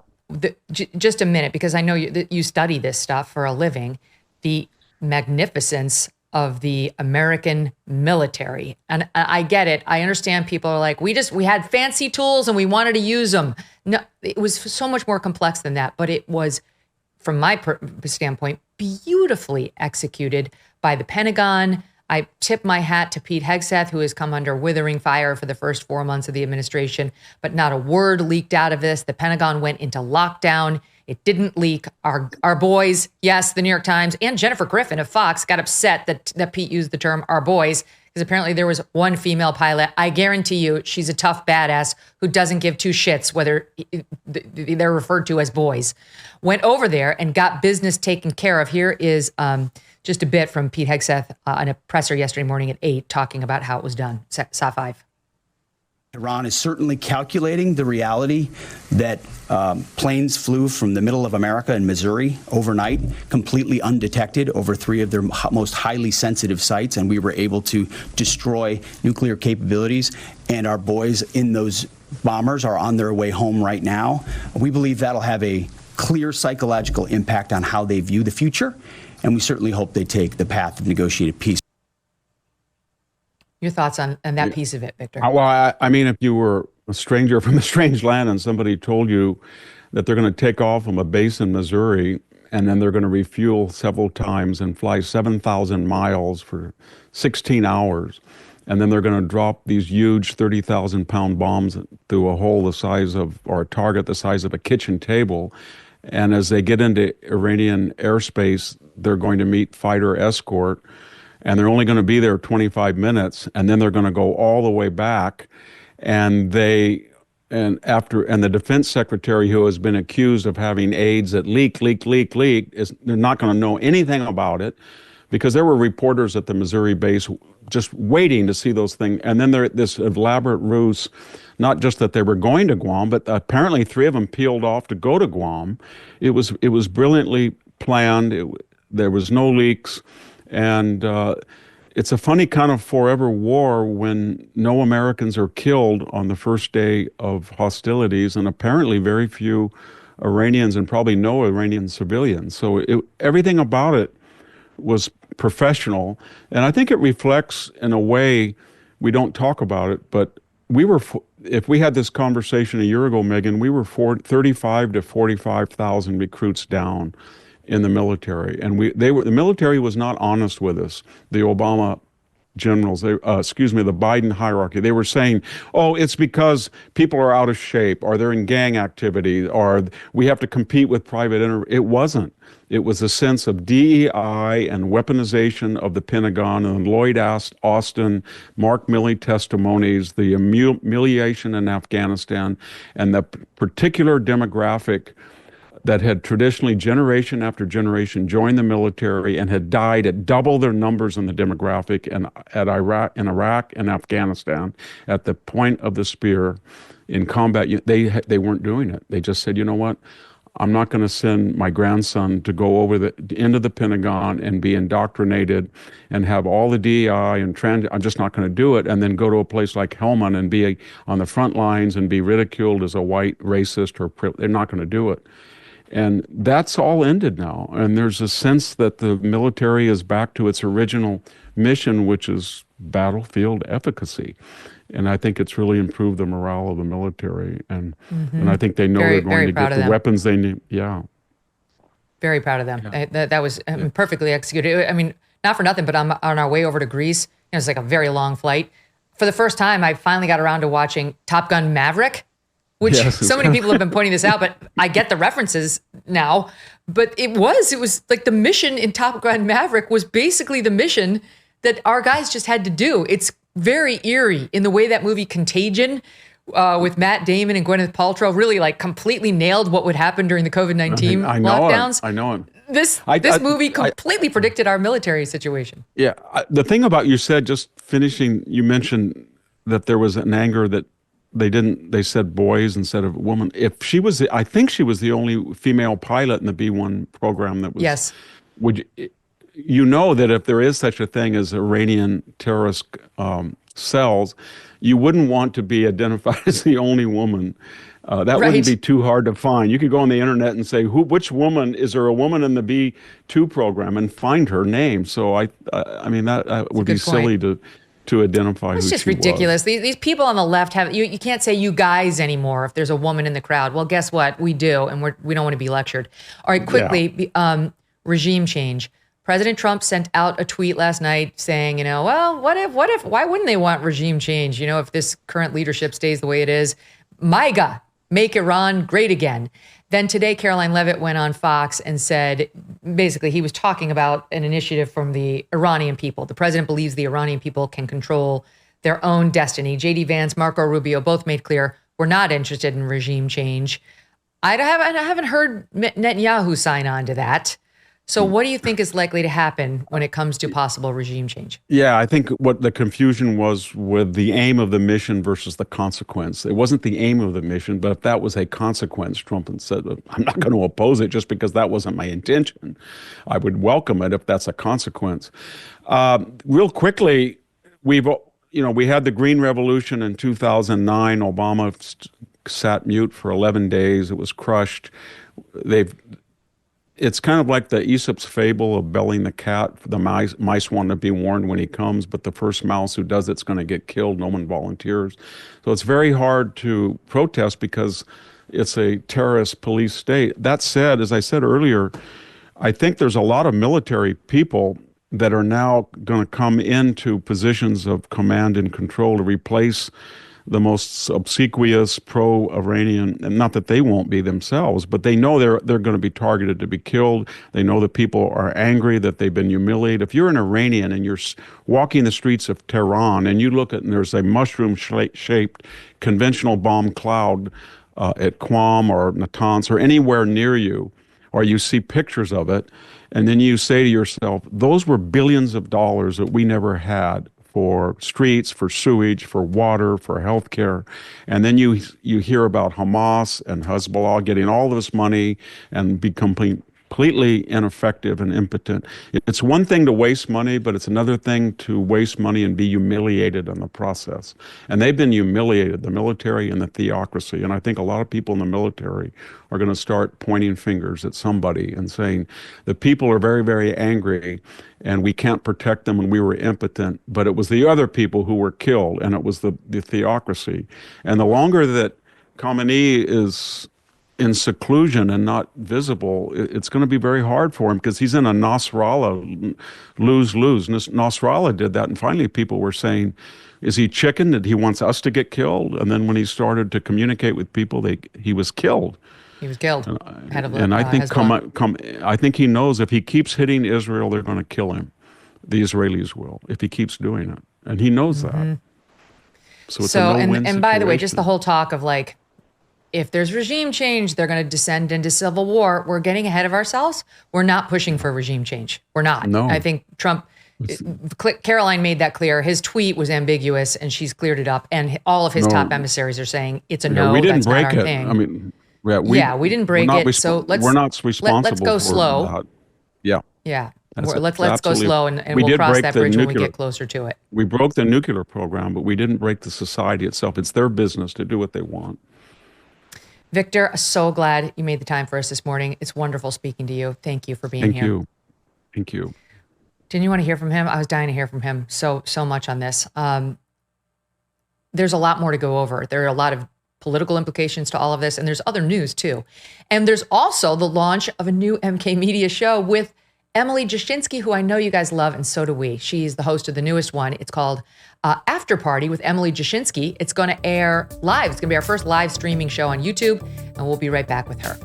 Just a minute, because I know you study this stuff for a living. The magnificence of the American military. And I get it. I understand people are like, we had fancy tools and we wanted to use them. No, it was so much more complex than that. But it was, from my standpoint, beautifully executed by the Pentagon. I tip my hat to Pete Hegseth, who has come under withering fire for the first 4 months of the administration, but not a word leaked out of this. The Pentagon went into lockdown. It didn't leak. Our boys, yes, the New York Times and Jennifer Griffin of Fox got upset that Pete used the term "our boys," because apparently there was one female pilot. I guarantee you she's a tough badass who doesn't give two shits whether they're referred to as boys. Went over there and got business taken care of. Here is just a bit from Pete Hegseth on a presser yesterday morning at 8 talking about how it was done. Saw 5.
Iran is certainly calculating the reality that planes flew from the middle of America and Missouri overnight, completely undetected over 3 of their most highly sensitive sites, and we were able to destroy nuclear capabilities. And our boys in those bombers are on their way home right now. We believe that'll have a clear psychological impact on how they view the future, and we certainly hope they take the path of negotiated peace.
Your thoughts on that piece of it, Victor?
Well, I mean, if you were a stranger from a strange land and somebody told you that they're going to take off from a base in Missouri, and then they're going to refuel several times and fly 7,000 miles for 16 hours. And then they're going to drop these huge 30,000-pound bombs through a hole the size of, or a target the size of a kitchen table. And as they get into Iranian airspace, they're going to meet fighter escort, and they're only going to be there 25 minutes, and then they're going to go all the way back. And the defense secretary, who has been accused of having aides that leak, they're not going to know anything about it, because there were reporters at the Missouri base just waiting to see those things. And then this elaborate ruse, not just that they were going to Guam, but apparently 3 of them peeled off to go to Guam. It was brilliantly planned. There was no leaks. And it's a funny kind of forever war when no Americans are killed on the first day of hostilities, and apparently very few Iranians, and probably no Iranian civilians. So everything about it was professional, and I think it reflects, in a way, we don't talk about it, but if we had this conversation a year ago, Megyn, we were 35 to 45,000 recruits down in the military, and the military was not honest with us. The Obama generals, the Biden hierarchy, they were saying, oh, it's because people are out of shape, or they're in gang activity, or we have to compete with private It wasn't. It was a sense of DEI and weaponization of the Pentagon, and Lloyd Austin, Mark Milley testimonies, the humiliation in Afghanistan, and the particular demographic that had traditionally, generation after generation, joined the military and had died at double their numbers in the demographic in Iraq and Afghanistan at the point of the spear in combat. They weren't doing it. They just said, you know what? I'm not going to send my grandson to go over into the Pentagon and be indoctrinated and have all the DEI and I'm just not going to do it, and then go to a place like Helmand and be on the front lines and be ridiculed as a white racist they're not going to do it. And that's all ended now. And there's a sense that the military is back to its original mission, which is battlefield efficacy. And I think it's really improved the morale of the military. And I think they know they're going to get the weapons they need. Yeah.
Very proud of them. Yeah. That was perfectly executed. I mean, not for nothing, but on our way over to Greece, it's like a very long flight. For the first time, I finally got around to watching Top Gun Maverick, which so many people have been pointing this out, but I get the references now. But it was like the mission in Top Gun Maverick was basically the mission that our guys just had to do. It's very eerie in the way that movie Contagion with Matt Damon and Gwyneth Paltrow really like completely nailed what would happen during the COVID-19 lockdowns.
I know it.
This movie completely predicted our military situation.
Yeah. The thing about you said, just finishing, you mentioned that there was an anger that they said boys instead of women. I think she was the only female pilot in the B-1 program that was.
Yes.
You know that if there is such a thing as Iranian terrorist cells, you wouldn't want to be identified as the only woman. That wouldn't be too hard to find. You could go on the internet and say, which woman, is there a woman in the B-2 program, and find her name. So I mean, that would be silly to identify who she was.
It's just ridiculous. These people on the left you can't say you guys anymore if there's a woman in the crowd. Well, guess what? We do, and we don't want to be lectured. All right, quickly, regime change. President Trump sent out a tweet last night saying, well, what if, why wouldn't they want regime change? If this current leadership stays the way it is, MAGA, make Iran great again. Then today, Caroline Leavitt went on Fox and said, basically, he was talking about an initiative from the Iranian people. The president believes the Iranian people can control their own destiny. J.D. Vance, Marco Rubio both made clear we're not interested in regime change. I haven't heard Netanyahu sign on to that. So what do you think is likely to happen when it comes to possible regime change? Yeah,
I think what the confusion was with the aim of the mission versus the consequence. It wasn't the aim of the mission, but if that was a consequence, Trump had said, I'm not going to oppose it just because that wasn't my intention. I would welcome it if that's a consequence. Real quickly, we had the Green Revolution in 2009. Obama sat mute for 11 days. It was crushed. It's kind of like the Aesop's fable of belling the cat. The mice want to be warned when he comes, but the first mouse who does it's going to get killed. No one volunteers. So it's very hard to protest because it's a terrorist police state. That said, as I said earlier, I think there's a lot of military people that are now going to come into positions of command and control to replace the most obsequious pro-Iranian, and not that they won't be themselves, but they know they're going to be targeted to be killed. They know that people are angry, that they've been humiliated. If you're an Iranian and you're walking the streets of Tehran and you look at and there's a mushroom-shaped conventional bomb cloud at Qom or Natanz or anywhere near you, or you see pictures of it, and then you say to yourself, those were billions of dollars that we never had for streets, for sewage, for water, for healthcare. And then you hear about Hamas and Hezbollah getting all this money and become completely ineffective and impotent. It's one thing to waste money, but it's another thing to waste money and be humiliated in the process. And they've been humiliated, the military and the theocracy. And I think a lot of people in the military are going to start pointing fingers at somebody and saying, the people are very, very angry and we can't protect them and we were impotent, but it was the other people who were killed, and it was the theocracy. And the longer that Khamenei is in seclusion and not visible, it's going to be very hard for him, because he's in a Nasrallah lose-lose. Nasrallah did that, and finally people were saying, is he chicken that he wants us to get killed? And then when he started to communicate with people, he was killed.
He was killed.
And I think he knows if he keeps hitting Israel, they're going to kill him. The Israelis will, if he keeps doing it. And he knows that. So it's a no-win situation.
And by the way, just the whole talk of like, if there's regime change, they're going to descend into civil war. We're getting ahead of ourselves. We're not pushing for regime change. We're not.
No.
I think Trump, Caroline made that clear. His tweet was ambiguous, and she's cleared it up. And all of his top emissaries are saying it's a no.
We didn't
that's
break
not our
it.
thing.
I mean,
we didn't break it. So
we're not responsible.
Let's go slow.
That. Yeah.
Yeah. Let's go slow, and we'll cross that bridge when we get closer to it.
We broke the nuclear program, but we didn't break the society itself. It's their business to do what they want.
Victor, so glad you made the time for us this morning. It's wonderful speaking to you. Thank you for being here.
Thank you.
Didn't you want to hear from him? I was dying to hear from him so much on this. There's a lot more to go over. There are a lot of political implications to all of this, and there's other news too. And there's also the launch of a new MK Media show with Emily Jashinsky, who I know you guys love, and so do we. She's the host of the newest one. It's called After Party with Emily Jashinsky. It's going to air live. It's going to be our first live streaming show on YouTube, and we'll be right back with her.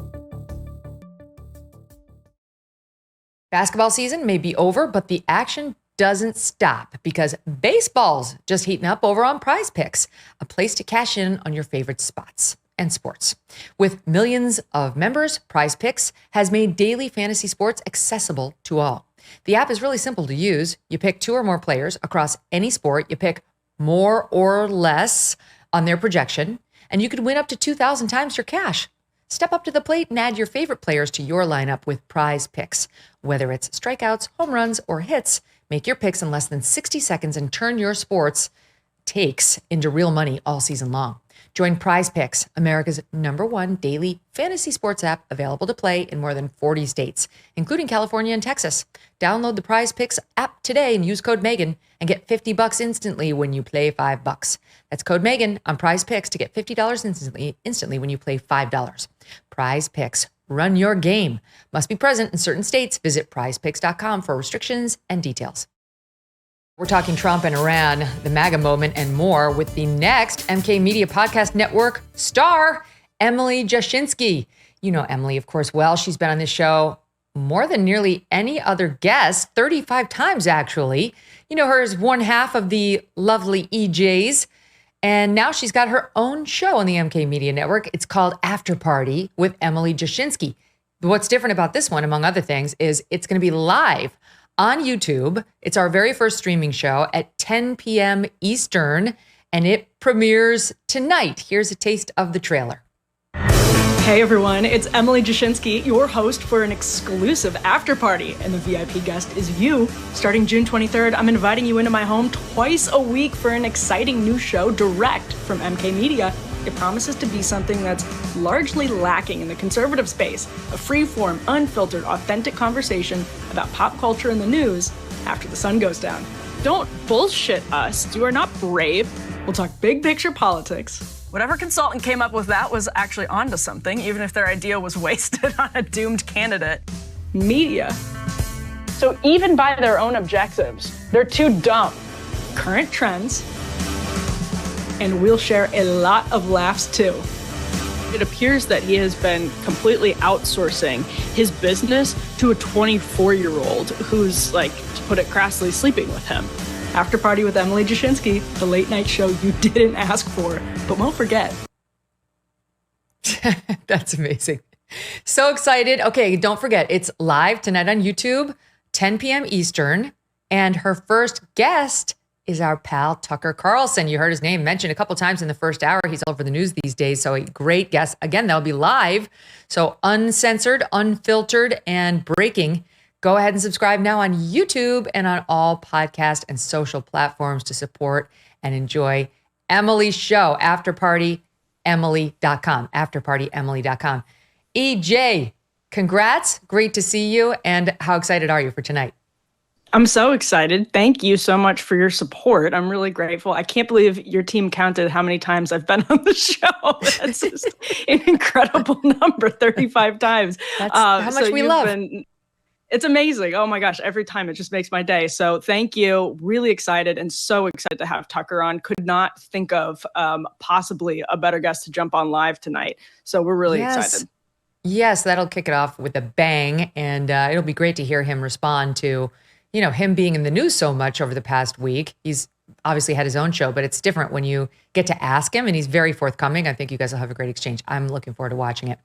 Basketball season may be over, but the action doesn't stop, because baseball's just heating up over on Prize Picks, a place to cash in on your favorite spots and sports. With millions of members, Prize Picks has made daily fantasy sports accessible to all. The app is really simple to use. You pick 2 or more players across any sport. You pick more or less on their projection, and you could win up to 2,000 times your cash. Step up to the plate and add your favorite players to your lineup with Prize Picks. Whether it's strikeouts, home runs, or hits, make your picks in less than 60 seconds and turn your sports takes into real money all season long. Join Prize Picks, America's #1 daily fantasy sports app, available to play in more than 40 states, including California and Texas. Download the Prize Picks app today and use code Megyn and get $50 instantly when you play $5. That's code Megyn on Prize Picks to get $50 instantly when you play $5. Prize Picks, run your game. Must be present in certain states. Visit prizepicks.com for restrictions and details. We're talking Trump and Iran, the MAGA moment, and more with the next MK Media Podcast Network star, Emily Jashinsky. You know Emily, of course, well. She's been on this show more than nearly any other guest, 35 times, actually. You know her as one half of the lovely EJs. And now she's got her own show on the MK Media Network. It's called After Party with Emily Jashinsky. What's different about this one, among other things, is it's going to be live on YouTube. It's our very first streaming show at 10 p.m. Eastern, and it premieres tonight. Here's a taste of the trailer.
Hey everyone, it's Emily Jashinsky, your host for an exclusive after party, and the VIP guest is you. Starting June 23rd, I'm inviting you into my home twice a week for an exciting new show direct from MK Media. It promises to be something that's largely lacking in the conservative space, a free-form, unfiltered, authentic conversation about pop culture and the news after the sun goes down. Don't bullshit us. You are not brave. We'll talk big picture politics. Whatever consultant came up with that was actually onto something, even if their idea was wasted on a doomed candidate. Media. So even by their own objectives, they're too dumb. Current trends, and we'll share a lot of laughs too. It appears that he has been completely outsourcing his business to a 24-year-old who's, like, to put it crassly, sleeping with him. After Party with Emily Jashinsky, the late night show you didn't ask for, but won't forget.
That's amazing. So excited. Okay, don't forget, it's live tonight on YouTube, 10 p.m. Eastern, and her first guest is our pal Tucker Carlson. You heard his name mentioned a couple times in the first hour. He's all over the news these days, so a great guest. Again, that'll be live, so uncensored, unfiltered, and breaking. Go ahead and subscribe now on YouTube and on all podcast and social platforms to support and enjoy Emily's show, afterpartyemily.com, afterpartyemily.com. EJ, congrats. Great to see you. And how excited are you for tonight?
I'm so excited. Thank you so much for your support. I'm really grateful. I can't believe your team counted how many times I've been on the show. That's just an incredible number, 35 times.
That's how much we love.
It's amazing. Oh my gosh, every time it just makes my day. So thank you. Really excited and so excited to have Tucker on. Could not think of possibly a better guest to jump on live tonight. So we're really excited.
Yes, that'll kick it off with a bang. And it'll be great to hear him respond to, you know, him being in the news so much over the past week. He's obviously had his own show, but it's different when you get to ask him, and he's very forthcoming. I think you guys will have a great exchange. I'm looking forward to watching it.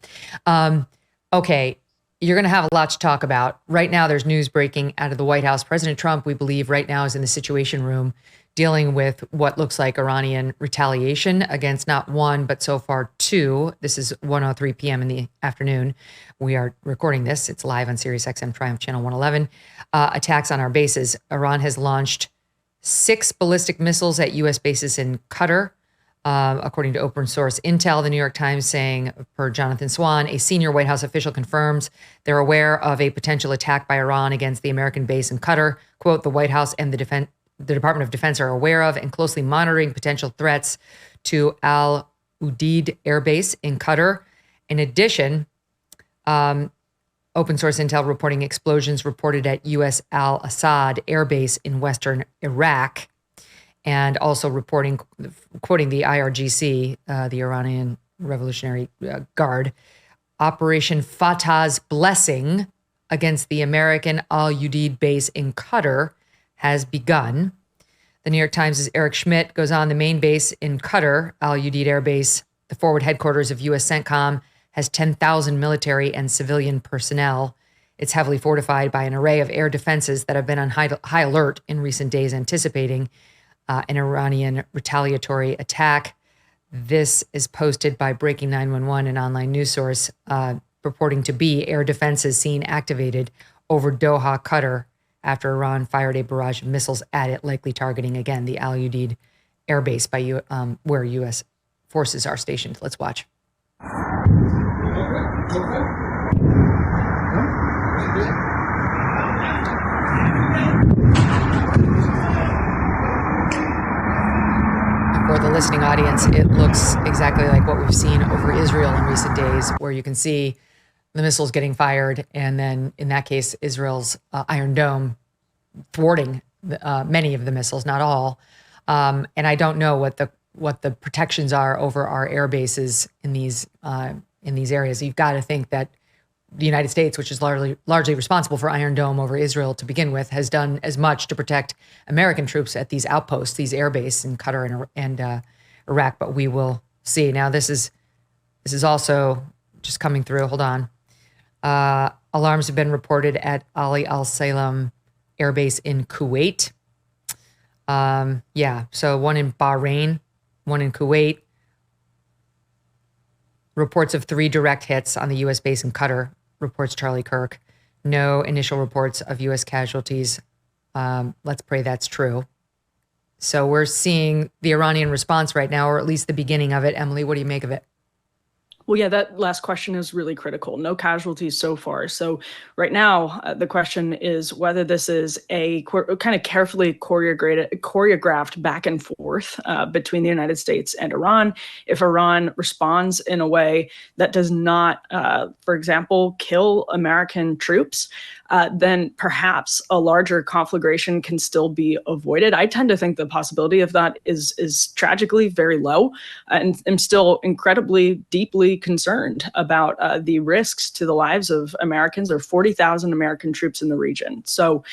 Okay, you're going to have a lot to talk about. Right now, there's news breaking out of the White House. President Trump, we believe right now, is in the Situation Room dealing with what looks like Iranian retaliation against not one, but so far two. This is 1:03 p.m. in the afternoon. We are recording this. It's live on SiriusXM Triumph Channel 111. Attacks on our bases. Iran has launched 6 ballistic missiles at U.S. bases in Qatar, according to open source intel. The New York Times saying, per Jonathan Swan, a senior White House official confirms they're aware of a potential attack by Iran against the American base in Qatar. Quote, the White House and the Department of Defense are aware of and closely monitoring potential threats to Al Udeid Air Base in Qatar. In addition, open source intel reporting explosions reported at U.S. Al Assad Air Base in western Iraq, and also reporting, quoting the IRGC, the Iranian Revolutionary Guard, Operation Fatah's Blessing against the American Al Udeid base in Qatar has begun. The New York Times' Eric Schmidt goes on, the main base in Qatar, Al Udeid Air Base, the forward headquarters of U.S. CENTCOM, has 10,000 military and civilian personnel. It's heavily fortified by an array of air defenses that have been on high alert in recent days, anticipating an Iranian retaliatory attack. This is posted by Breaking 911, an online news source, purporting to be air defenses seen activated over Doha, Qatar, after Iran fired a barrage of missiles at it, likely targeting, again, the Al Udeid Air Base where U.S. forces are stationed. Let's watch. For the listening audience, it looks exactly like what we've seen over Israel in recent days, where you can see the missiles getting fired, and then in that case, Israel's Iron Dome thwarting many of the missiles, not all. And I don't know what the protections are over our air bases in these areas. You've got to think that the United States, which is largely responsible for Iron Dome over Israel to begin with, has done as much to protect American troops at these outposts, these air bases in Qatar and Iraq. But we will see. Now, this is also just coming through. Hold on. Alarms have been reported at Ali Al Salem Air Base in Kuwait. So one in Bahrain, one in Kuwait. Reports of 3 direct hits on the U.S. base in Qatar, reports Charlie Kirk. No initial reports of U.S. casualties. Let's pray that's true. So we're seeing the Iranian response right now, or at least the beginning of it. Emily, what do you make of it?
Well, yeah, that last question is really critical. No casualties so far. So right now, the question is whether this is a kind of carefully choreographed back and forth between the United States and Iran. If Iran responds in a way that does not, for example, kill American troops, then perhaps a larger conflagration can still be avoided. I tend to think the possibility of that is tragically very low, and I'm still incredibly deeply concerned about the risks to the lives of Americans. There are 40,000 American troops in the region. So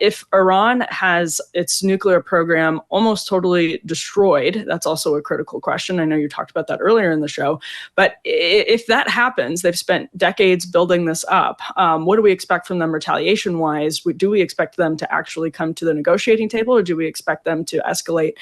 if Iran has its nuclear program almost totally destroyed, that's also a critical question. I know you talked about that earlier in the show, but if that happens, they've spent decades building this up. What do we expect from them retaliation-wise? Do we expect them to actually come to the negotiating table, or do we expect them to escalate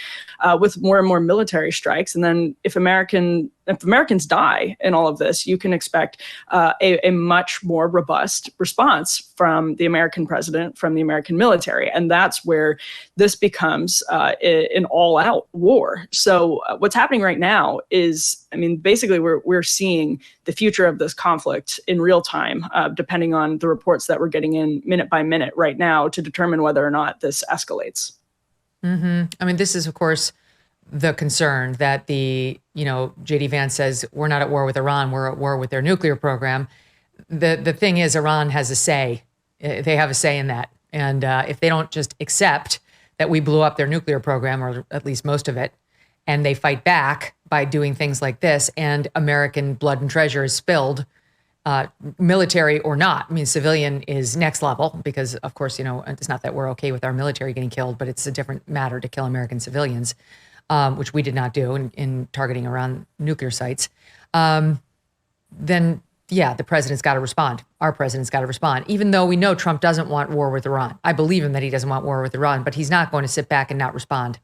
with more and more military strikes? And then if Americans die in all of this, you can expect a much more robust response from the American president, from the American military. And that's where this becomes an all-out war. So what's happening right now is, I mean, basically we're seeing the future of this conflict in real time, depending on the reports that we're getting in minute by minute right now to determine whether or not this escalates.
Mm-hmm. I mean, this is, of course, the concern that J.D. Vance says we're not at war with Iran, we're at war with their nuclear program. The thing is, Iran has a say. They have a say in that. And if they don't just accept that we blew up their nuclear program, or at least most of it, and they fight back by doing things like this, and American blood and treasure is spilled, military or not. I mean, civilian is next level because, of course, it's not that we're okay with our military getting killed, but it's a different matter to kill American civilians, which we did not do in targeting Iran nuclear sites. Then, yeah, the president's got to respond. Our president's got to respond, even though we know Trump doesn't want war with Iran. I believe him that he doesn't want war with Iran, but he's not going to sit back and not respond.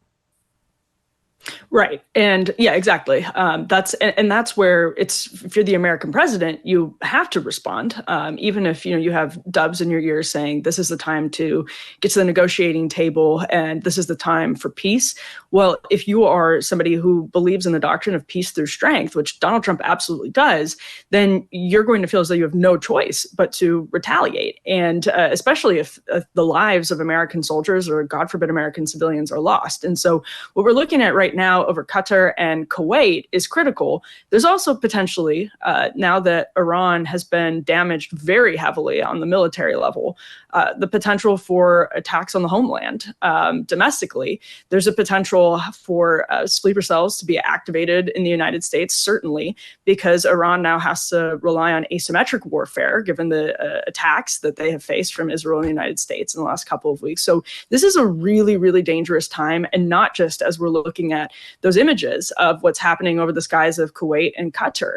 Right. And yeah, exactly. That's where if you're the American president, you have to respond. Even if, you have dubs in your ears saying this is the time to get to the negotiating table and this is the time for peace. Well, if you are somebody who believes in the doctrine of peace through strength, which Donald Trump absolutely does, then you're going to feel as though you have no choice but to retaliate. And especially if the lives of American soldiers or, God forbid, American civilians are lost. And so what we're looking at right now over Qatar and Kuwait is critical. There's also potentially, now that Iran has been damaged very heavily on the military level, the potential for attacks on the homeland domestically. There's a potential for sleeper cells to be activated in the United States, certainly, because Iran now has to rely on asymmetric warfare, given the attacks that they have faced from Israel and the United States in the last couple of weeks. So this is a really, really dangerous time, and not just as we're looking at those images of what's happening over the skies of Kuwait and Qatar.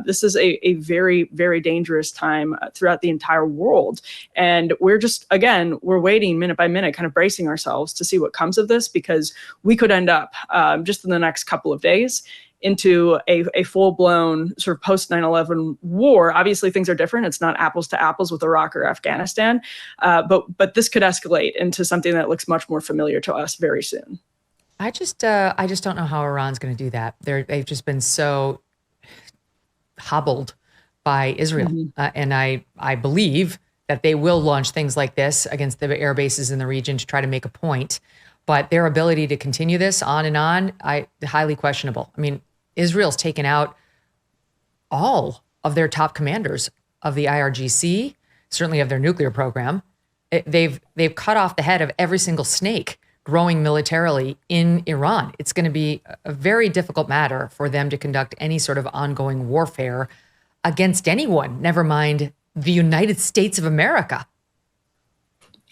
This is a very, very dangerous time throughout the entire world. And we're waiting minute by minute, kind of bracing ourselves to see what comes of this, because we could end up just in the next couple of days into a full-blown sort of post 9/11 war. Obviously, things are different. It's not apples to apples with Iraq or Afghanistan, but this could escalate into something that looks much more familiar to us very soon.
I just don't know how Iran's going to do that. They've just been so hobbled by Israel, and I believe that they will launch things like this against the air bases in the region to try to make a point. But their ability to continue this on and on, highly questionable. I mean, Israel's taken out all of their top commanders of the IRGC, certainly of their nuclear program. They've cut off the head of every single snake growing militarily in Iran. It's going to be a very difficult matter for them to conduct any sort of ongoing warfare against anyone, never mind the United States of America.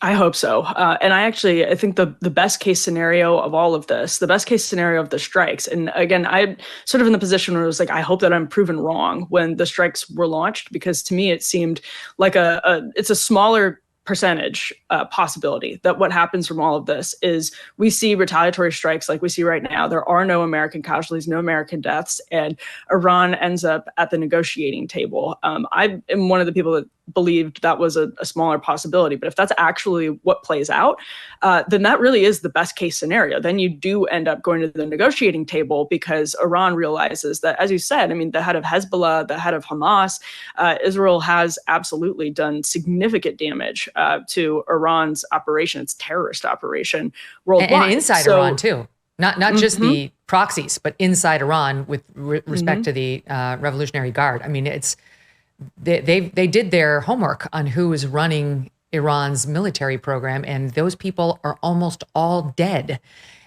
I hope so. And I think the best case scenario of all of this, the best case scenario of the strikes, and again, I'm sort of in the position where it was like, I hope that I'm proven wrong when the strikes were launched, because to me, it seemed like it's a smaller percentage possibility that what happens from all of this is we see retaliatory strikes like we see right now. There are no American casualties, no American deaths, and Iran ends up at the negotiating table. I am one of the people that believed that was a smaller possibility. But if that's actually what plays out, then that really is the best case scenario. Then you do end up going to the negotiating table because Iran realizes that, as you said, I mean, the head of Hezbollah, the head of Hamas, Israel has absolutely done significant damage to Iran's operation, its terrorist operation worldwide.
And inside Iran too. Not just the proxies, but inside Iran with respect to the Revolutionary Guard. I mean, they did their homework on who is running Iran's military program, and those people are almost all dead.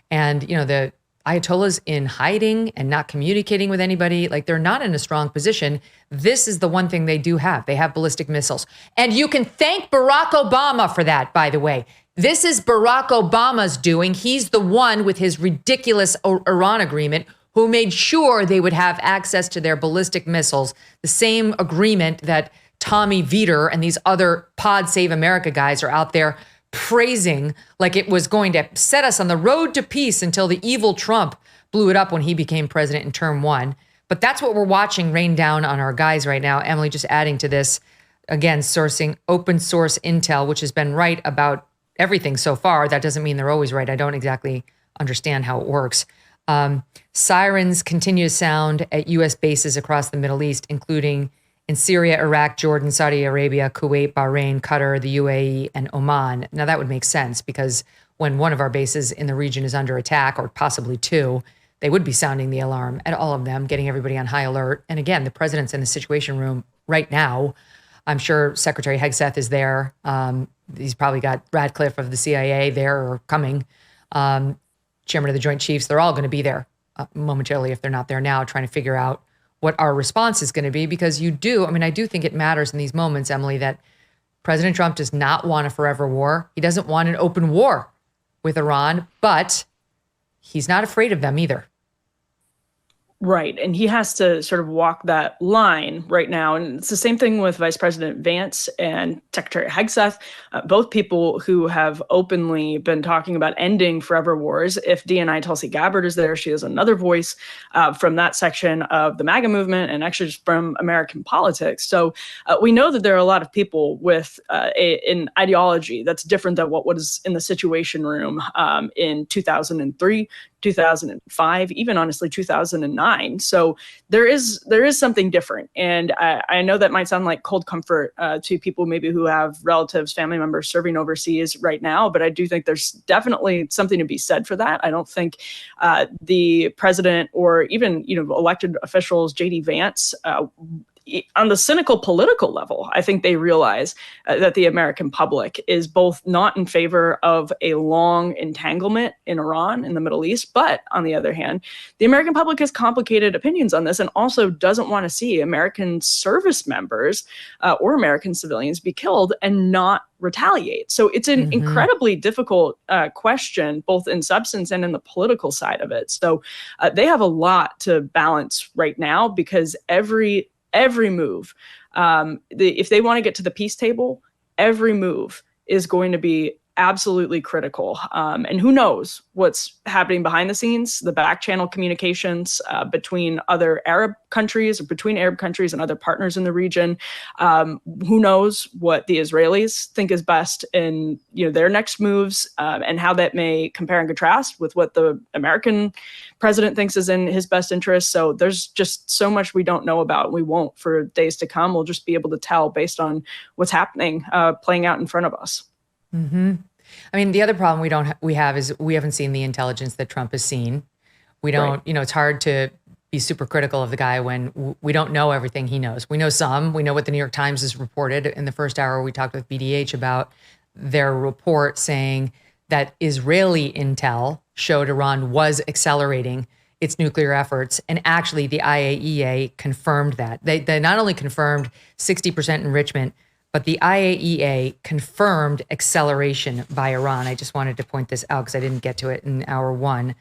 And, the Ayatollahs in hiding and not communicating with anybody, like they're not in a strong position. This is the one thing they do have. They have ballistic missiles. And you can thank Barack Obama for that, by the way. This is Barack Obama's doing. He's the one with his ridiculous Iran agreement who made sure they would have access to their ballistic missiles, the same agreement that Tommy Vietor and these other Pod Save America guys are out there praising like it was going to set us on the road to peace until the evil Trump blew it up when he became president in term 1. But that's what we're watching rain down on our guys right now. Emily, just adding to this, again, sourcing open source intel, which has been right about everything so far. That doesn't mean they're always right. I don't exactly understand how it works. Sirens continue to sound at U.S. bases across the Middle East, including in Syria, Iraq, Jordan, Saudi Arabia, Kuwait, Bahrain, Qatar, the UAE, and Oman. Now, that would make sense because when one of our bases in the region is under attack, or possibly two, they would be sounding the alarm at all of them, getting everybody on high alert. And again, the president's in the Situation Room right now. I'm sure Secretary Hegseth is there. He's probably got Radcliffe of the CIA there or coming. Chairman of the Joint Chiefs, they're all going to be there momentarily if they're not there now, trying to figure out what our response is going to be. Because I do think it matters in these moments, Emily, that President Trump does not want a forever war. He doesn't want an open war with Iran, but he's not afraid of them either.
Right. And he has to sort of walk that line right now. And it's the same thing with Vice President Vance and Secretary Hegseth, both people who have openly been talking about ending forever wars. If DNI Tulsi Gabbard is there, she has another voice from that section of the MAGA movement and actually just from American politics. So we know that there are a lot of people with an ideology that's different than what was in the Situation Room in 2003, 2005, even honestly 2009. So there is something different. And I know that might sound like cold comfort to people maybe who have relatives, family members serving overseas right now, but I do think there's definitely something to be said for that. I don't think the president or even elected officials, J.D. Vance, on the cynical political level, I think they realize that the American public is both not in favor of a long entanglement in Iran, in the Middle East, but on the other hand, the American public has complicated opinions on this and also doesn't want to see American service members or American civilians be killed and not retaliate. So it's an incredibly difficult question, both in substance and in the political side of it. So they have a lot to balance right now because every move, if they want to get to the peace table, every move is going to be absolutely critical. And who knows what's happening behind the scenes, the back channel communications between other Arab countries, or between Arab countries and other partners in the region. Who knows what the Israelis think is best in their next moves and how that may compare and contrast with what the American president thinks is in his best interest. So there's just so much we don't know about. We won't for days to come. We'll just be able to tell based on what's happening, playing out in front of us.
Mm-hmm. I mean, the other problem we have is we haven't seen the intelligence that Trump has seen. We don't, it's hard to be super critical of the guy when we don't know everything he knows. We know some. We know what the New York Times has reported. In the first hour, we talked with VDH about their report saying that Israeli intel showed Iran was accelerating its nuclear efforts. And actually, the IAEA confirmed that. They not only confirmed 60% enrichment, but the IAEA confirmed acceleration by Iran. I just wanted to point this out because I didn't get to it in hour one.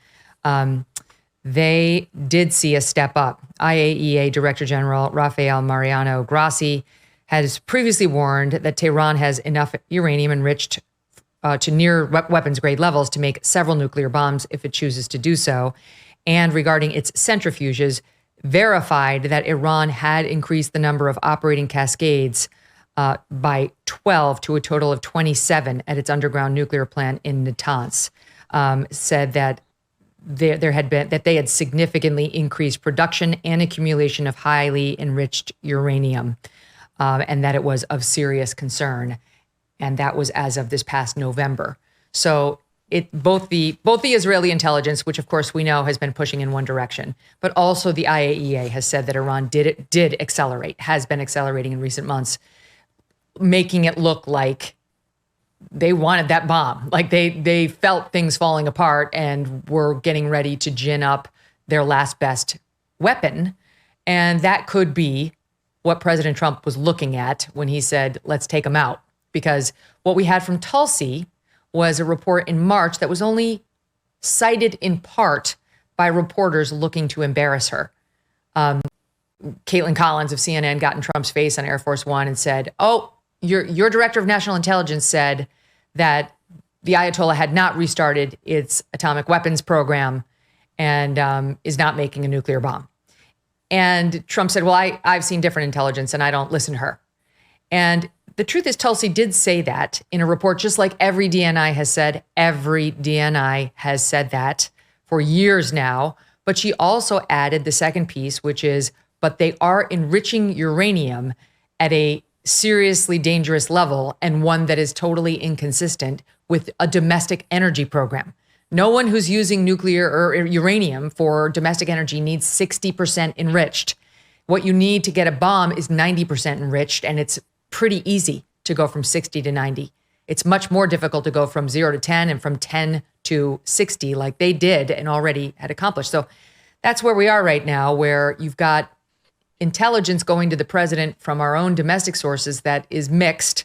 They did see a step up. IAEA Director General Rafael Mariano Grossi has previously warned that Tehran has enough uranium enriched to near weapons grade levels to make several nuclear bombs if it chooses to do so. And regarding its centrifuges, verified that Iran had increased the number of operating cascades by 12 to a total of 27 at its underground nuclear plant in Natanz. Said that they had significantly increased production and accumulation of highly enriched uranium, and that it was of serious concern. And that was as of this past November. So both the Israeli intelligence, which of course we know has been pushing in one direction, but also the IAEA has said that Iran has been accelerating in recent months, making it look like they wanted that bomb. Like they felt things falling apart and were getting ready to gin up their last best weapon. And that could be what President Trump was looking at when he said, let's take them out. Because what we had from Tulsi was a report in March that was only cited in part by reporters looking to embarrass her. Caitlin Collins of CNN got in Trump's face on Air Force One and said, oh, your director of national intelligence said that the Ayatollah had not restarted its atomic weapons program and is not making a nuclear bomb. And Trump said, well, I've seen different intelligence and I don't listen to her. And the truth is, Tulsi did say that in a report, just like every DNI has said. Every DNI has said that for years now. But she also added the second piece, which is, but they are enriching uranium at a seriously dangerous level and one that is totally inconsistent with a domestic energy program. No one who's using nuclear or uranium for domestic energy needs 60% enriched. What you need to get a bomb is 90% enriched, and it's pretty easy to go from 60 to 90. It's much more difficult to go from 0 to 10 and from 10 to 60 like they did and already had accomplished. So that's where we are right now, where you've got intelligence going to the president from our own domestic sources that is mixed,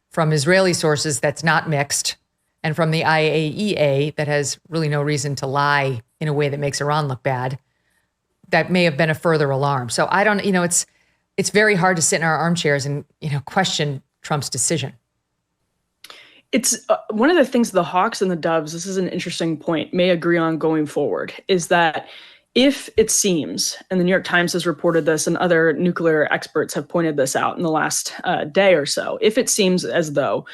from Israeli sources that's not mixed, and from the IAEA that has really no reason to lie in a way that makes Iran look bad. That may have been a further alarm. So I don't, it's very hard to sit in our armchairs and, question Trump's decision.
It's one of the things the Hawks and the Doves, this is an interesting point, may agree on going forward, is that if it seems, and the New York Times has reported this and other nuclear experts have pointed this out in the last day or so, if it seems as though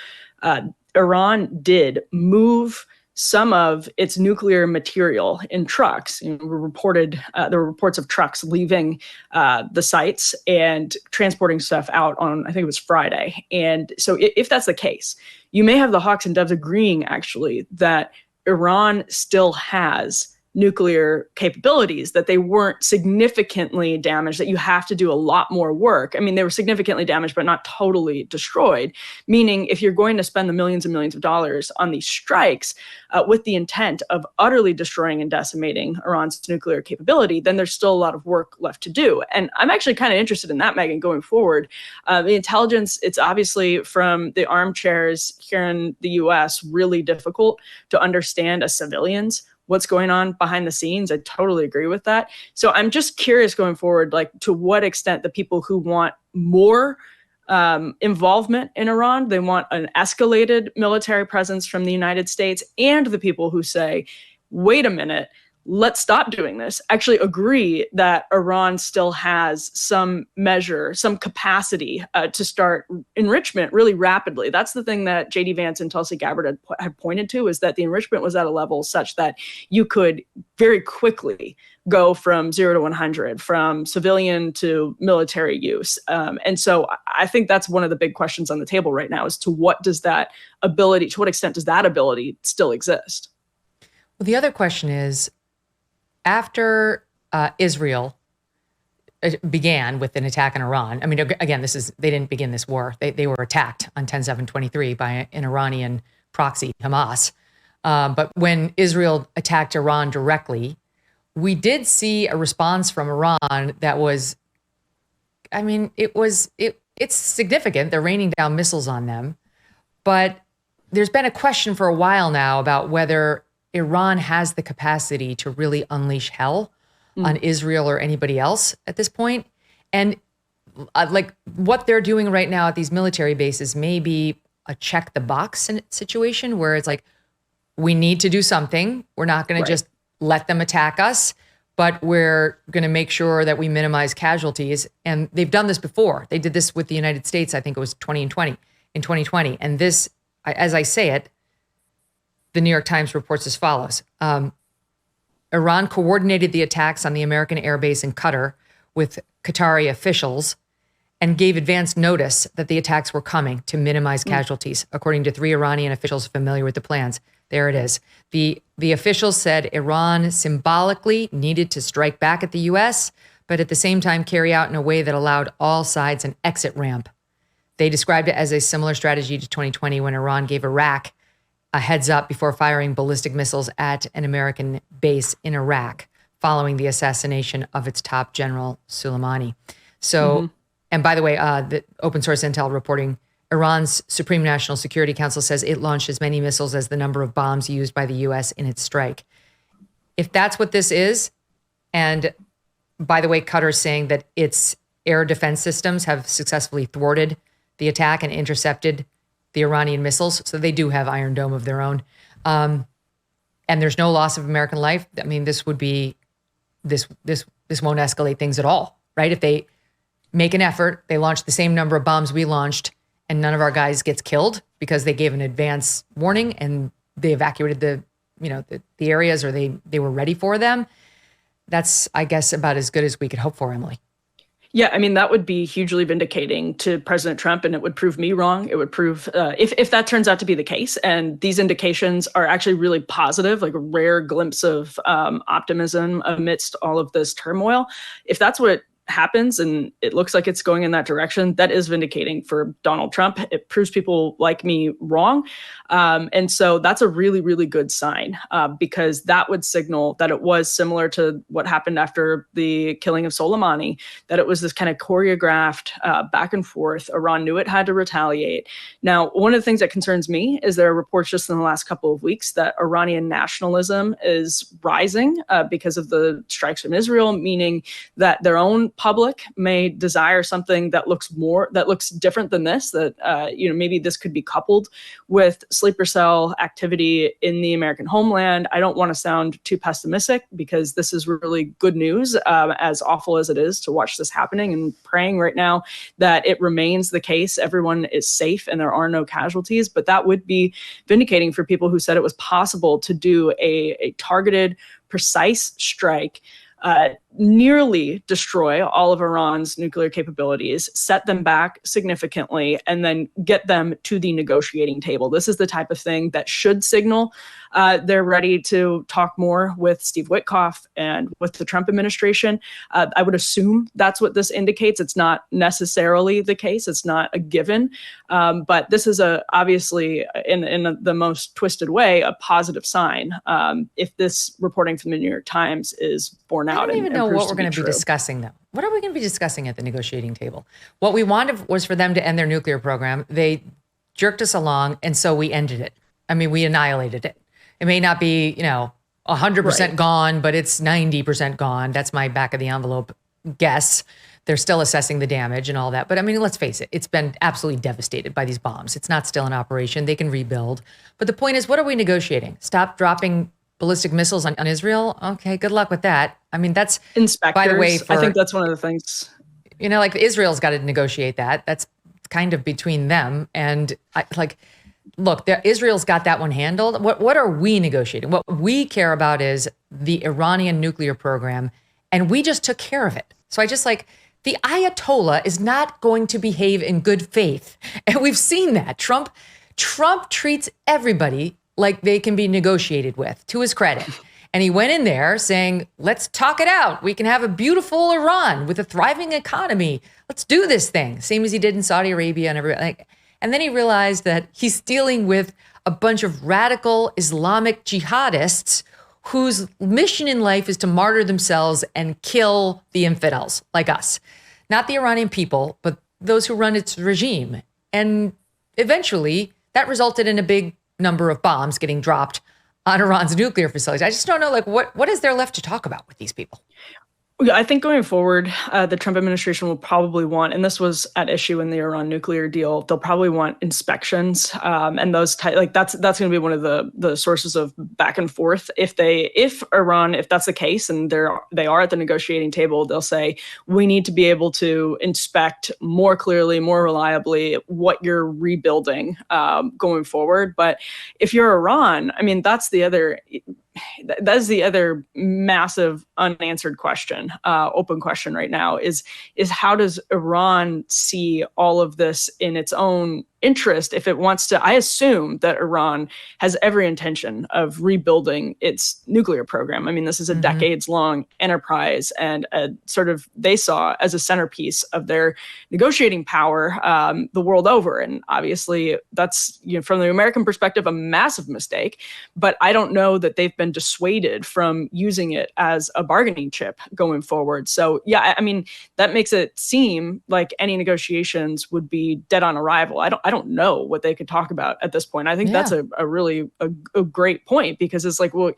Iran did move some of its nuclear material in trucks. There were reports of trucks leaving the sites and transporting stuff out on, I think it was Friday. And so if that's the case, you may have the Hawks and Doves agreeing actually that Iran still has nuclear capabilities, that they weren't significantly damaged, that you have to do a lot more work. I mean, they were significantly damaged, but not totally destroyed. Meaning, if you're going to spend the millions and millions of dollars on these strikes with the intent of utterly destroying and decimating Iran's nuclear capability, then there's still a lot of work left to do. And I'm actually kind of interested in that, Megyn, going forward. The intelligence, it's obviously from the armchairs here in the US, really difficult to understand as civilians what's going on behind the scenes. I totally agree with that. So I'm just curious going forward, like to what extent the people who want more involvement in Iran, they want an escalated military presence from the United States, and the people who say, wait a minute, let's stop doing this, actually agree that Iran still has some measure, some capacity to start enrichment really rapidly. That's the thing that J.D. Vance and Tulsi Gabbard had pointed to, is that the enrichment was at a level such that you could very quickly go from 0 to 100, from civilian to military use. And so I think that's one of the big questions on the table right now, is to what extent does that ability still exist?
Well, the other question is, after Israel began with an attack on Iran, I mean, again, they didn't begin this war. They were attacked on 10/7/23 by an Iranian proxy, Hamas. But when Israel attacked Iran directly, we did see a response from Iran that was, I mean, it's significant. They're raining down missiles on them. But there's been a question for a while now about whether Iran has the capacity to really unleash hell on Israel or anybody else at this point. And like what they're doing right now at these military bases may be a check the box situation where it's like, we need to do something. We're not going to just let them attack us, but we're going to make sure that we minimize casualties. And they've done this before. They did this with the United States. I think it was 2020. And this, as I say it, the New York Times reports as follows. Iran coordinated the attacks on the American airbase in Qatar with Qatari officials and gave advance notice that the attacks were coming to minimize casualties, according to 3 Iranian officials familiar with the plans. There it is. The officials said Iran symbolically needed to strike back at the U.S., but at the same time carry out in a way that allowed all sides an exit ramp. They described it as a similar strategy to 2020 when Iran gave Iraq a heads up before firing ballistic missiles at an American base in Iraq following the assassination of its top general, Soleimani. So, and by the way, the open source intel reporting, Iran's Supreme National Security Council says it launched as many missiles as the number of bombs used by the U.S. in its strike. If that's what this is, and by the way, Qatar's saying that its air defense systems have successfully thwarted the attack and intercepted the Iranian missiles, so they do have Iron Dome of their own. And there's no loss of American life. I mean, this would be, this won't escalate things at all, right? If they make an effort, they launch the same number of bombs we launched, and none of our guys gets killed because they gave an advance warning and they evacuated the areas, or they were ready for them. That's, I guess, about as good as we could hope for, Emily.
Yeah, I mean, that would be hugely vindicating to President Trump, and it would prove me wrong. It would prove, if that turns out to be the case, and these indications are actually really positive, like a rare glimpse of optimism amidst all of this turmoil. If that's what happens and it looks like it's going in that direction, that is vindicating for Donald Trump. It proves people like me wrong. And so that's a really, really good sign, because that would signal that it was similar to what happened after the killing of Soleimani, that it was this kind of choreographed back and forth. Iran knew it had to retaliate. Now, one of the things that concerns me is there are reports just in the last couple of weeks that Iranian nationalism is rising because of the strikes from Israel, meaning that their own public may desire something that looks different than this, that maybe this could be coupled with sleeper cell activity in the American homeland. I don't want to sound too pessimistic, because this is really good news, as awful as it is to watch this happening, and praying right now that it remains the case. Everyone is safe and there are no casualties, but that would be vindicating for people who said it was possible to do a targeted, precise strike, nearly destroy all of Iran's nuclear capabilities, set them back significantly, and then get them to the negotiating table. This is the type of thing that should signal they're ready to talk more with Steve Witkoff and with the Trump administration. I would assume that's what this indicates. It's not necessarily the case. It's not a given. But this is obviously, in the most twisted way, a positive sign, if this reporting from the New York Times is borne out.
I don't even know what we're going to be discussing, though. What are we going to be discussing at the negotiating table? What we wanted was for them to end their nuclear program. They jerked us along, and so we ended it. I mean, we annihilated it. It may not be, 100% gone, but it's 90% gone. That's my back of the envelope guess. They're still assessing the damage and all that. But I mean, let's face it, it's been absolutely devastated by these bombs. It's not still in operation. They can rebuild. But the point is, what are we negotiating? Stop dropping ballistic missiles on Israel? Okay, good luck with that. I mean, that's,
inspectors.
By the way,
I think that's one of the things.
Like Israel's got to negotiate that. That's kind of between them. And look, Israel's got that one handled. What are we negotiating? What we care about is the Iranian nuclear program, and we just took care of it. So the Ayatollah is not going to behave in good faith. And we've seen that. Trump treats everybody like they can be negotiated with, to his credit. And he went in there saying, let's talk it out. We can have a beautiful Iran with a thriving economy. Let's do this thing. Same as he did in Saudi Arabia and everybody. And then he realized that he's dealing with a bunch of radical Islamic jihadists whose mission in life is to martyr themselves and kill the infidels like us. Not the Iranian people, but those who run its regime. And eventually that resulted in a big number of bombs getting dropped on Iran's nuclear facilities. I just don't know, what is there left to talk about with these people?
Yeah, I think going forward, the Trump administration will probably want, and this was at issue in the Iran nuclear deal, they'll probably want inspections, and those that's going to be one of the sources of back and forth. If Iran, if that's the case, and they are at the negotiating table, they'll say we need to be able to inspect more clearly, more reliably what you're rebuilding going forward. But if you're Iran, I mean, that is the other massive unanswered question, open question right now is how does Iran see all of this in its own interest if it wants to? I assume that Iran has every intention of rebuilding its nuclear program. I mean, this is a decades-long enterprise and they saw as a centerpiece of their negotiating power the world over. And obviously that's, from the American perspective, a massive mistake. But I don't know that they've been dissuaded from using it as a bargaining chip going forward. So yeah, I mean, that makes it seem like any negotiations would be dead on arrival. I don't know what they could talk about at this point. I think that's a really great point, because it's like, well,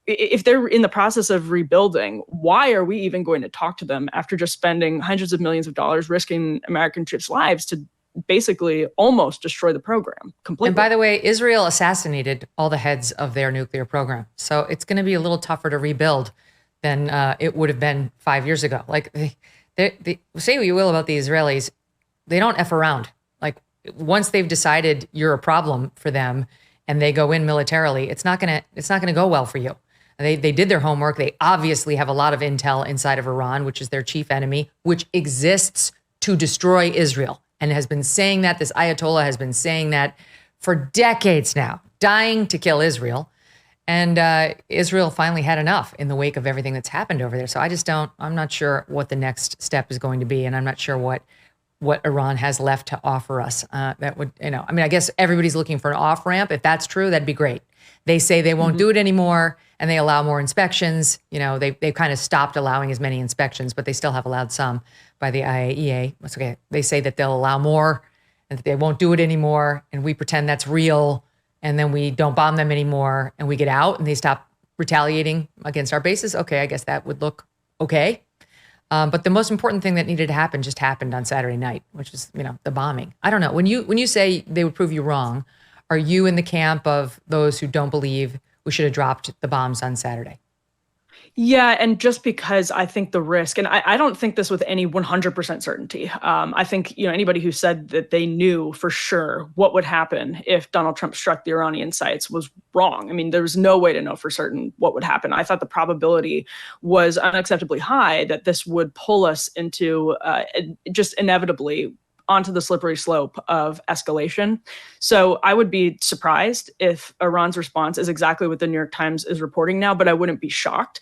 if they're in the process of rebuilding, why are we even going to talk to them after just spending hundreds of millions of dollars, risking American troops' lives to basically almost destroy the program completely?
And by the way, Israel assassinated all the heads of their nuclear program. So it's going to be a little tougher to rebuild than it would have been 5 years ago. Like, they say what you will about the Israelis, they don't F around. Like, once they've decided you're a problem for them and they go in militarily, it's not gonna go well for you. They did their homework. They obviously have a lot of intel inside of Iran, which is their chief enemy, which exists to destroy Israel, and has been saying that. This Ayatollah has been saying that for decades now, dying to kill Israel. And Israel finally had enough in the wake of everything that's happened over there. So I'm not sure what the next step is going to be. And I'm not sure what Iran has left to offer us. That would, I mean, I guess everybody's looking for an off ramp. If that's true, that'd be great. They say they won't do it anymore, and they allow more inspections. They've kind of stopped allowing as many inspections, but they still have allowed some by the IAEA. That's okay. They say that they'll allow more and that they won't do it anymore. And we pretend that's real. And then we don't bomb them anymore, and we get out and they stop retaliating against our bases. Okay, I guess that would look okay. But the most important thing that needed to happen just happened on Saturday night, which is, the bombing. I don't know. When you say they would prove you wrong, are you in the camp of those who don't believe we should have dropped the bombs on Saturday?
Yeah, and just because I think the risk, and I don't think this with any 100% certainty. I think anybody who said that they knew for sure what would happen if Donald Trump struck the Iranian sites was wrong. I mean, there was no way to know for certain what would happen. I thought the probability was unacceptably high that this would pull us into just inevitably onto the slippery slope of escalation. So I would be surprised if Iran's response is exactly what the New York Times is reporting now, but I wouldn't be shocked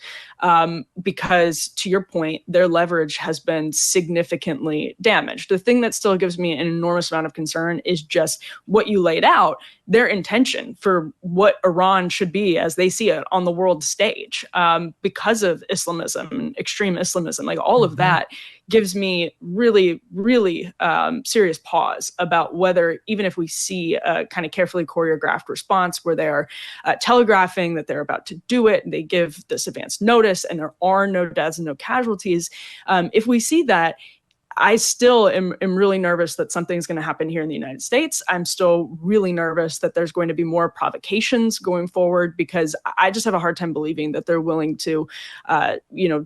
because, to your point, their leverage has been significantly damaged. The thing that still gives me an enormous amount of concern is just what you laid out, their intention for what Iran should be as they see it on the world stage because of Islamism and extreme Islamism, like all of that gives me really, really serious pause about whether, even if we see a kind of carefully choreographed response where they're telegraphing that they're about to do it and they give this advance notice and there are no deaths and no casualties, if we see that, I still am really nervous that something's going to happen here in the United States. I'm still really nervous that there's going to be more provocations going forward, because I just have a hard time believing that they're willing to,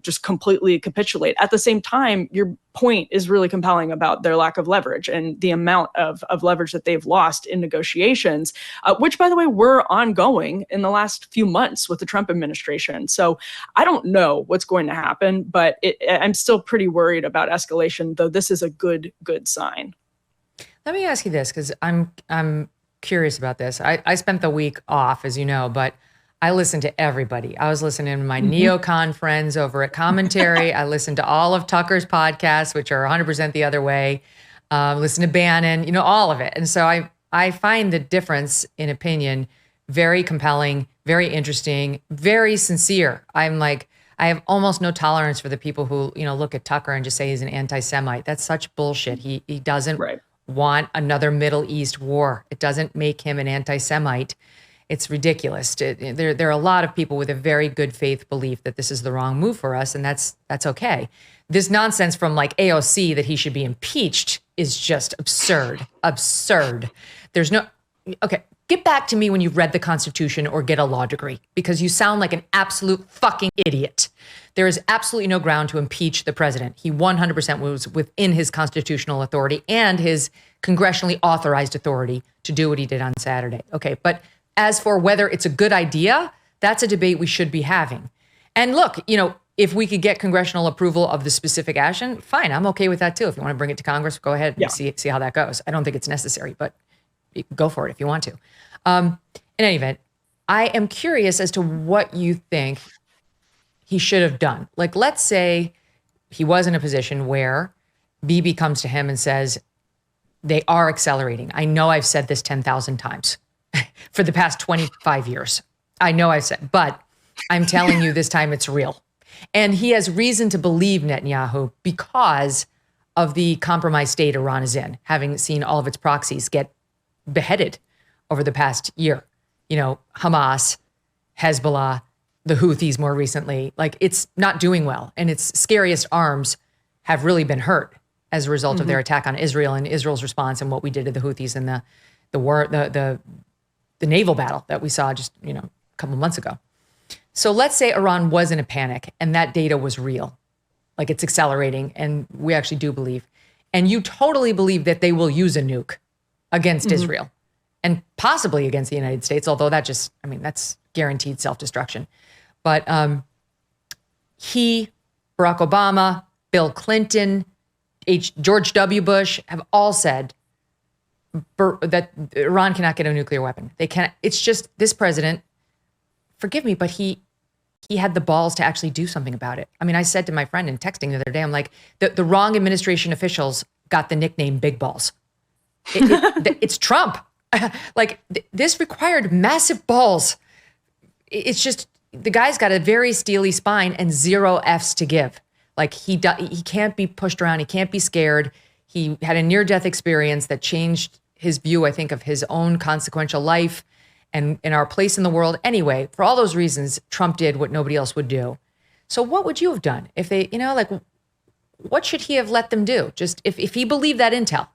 just completely capitulate. At the same time, your point is really compelling about their lack of leverage and the amount of leverage that they've lost in negotiations, which, by the way, were ongoing in the last few months with the Trump administration. So I don't know what's going to happen, but I'm still pretty worried about escalation, though this is a good sign.
Let me ask you this, because I'm curious about this. I spent the week off, as you know, but I listened to everybody. I was listening to my neocon friends over at Commentary. I listened to all of Tucker's podcasts, which are 100% the other way. Listen to Bannon, all of it. And so I find the difference in opinion very compelling, very interesting, very sincere. I have almost no tolerance for the people who, look at Tucker and just say he's an anti-Semite. That's such bullshit. He doesn't want another Middle East war. It doesn't make him an anti-Semite. It's ridiculous. There are a lot of people with a very good faith belief that this is the wrong move for us, and that's okay. This nonsense from like AOC that he should be impeached is just absurd. Absurd. There's no, okay, get back to me when you've read the Constitution or get a law degree, because you sound like an absolute fucking idiot. There is absolutely no ground to impeach the president. He 100% was within his constitutional authority and his congressionally authorized authority to do what he did on Saturday. Okay, but as for whether it's a good idea, that's a debate we should be having. And look, if we could get congressional approval of the specific action, fine, I'm okay with that too. If you want to bring it to Congress, go ahead and see how that goes. I don't think it's necessary, but go for it if you want to. In any event, I am curious as to what you think he should have done. Like, let's say he was in a position where Bibi comes to him and says, they are accelerating. I know I've said this 10,000 times for the past 25 years. I know I've said, but I'm telling you this time it's real. And he has reason to believe Netanyahu because of the compromised state Iran is in, having seen all of its proxies get beheaded over the past year. Hamas, Hezbollah, the Houthis more recently, like it's not doing well. And its scariest arms have really been hurt as a result of their attack on Israel and Israel's response and what we did to the Houthis in the war, the naval battle that we saw just, a couple months ago. So let's say Iran was in a panic and that data was real, like it's accelerating, and we actually do believe. And you totally believe that they will use a nuke against Israel and possibly against the United States, although that's guaranteed self-destruction. But he, Barack Obama, Bill Clinton, George W. Bush have all said that Iran cannot get a nuclear weapon. They can't. It's just this president, forgive me, but he had the balls to actually do something about it. I mean, I said to my friend in texting the other day, I'm like, the wrong administration officials got the nickname Big Balls. It's Trump. This required massive balls. It's just, the guy's got a very steely spine and zero F's to give. Like he can't be pushed around. He can't be scared. He had a near-death experience that changed his view, I think, of his own consequential life and in our place in the world. Anyway, for all those reasons, Trump did what nobody else would do. So what would you have done if they, what should he have let them do? Just if he believed that intel,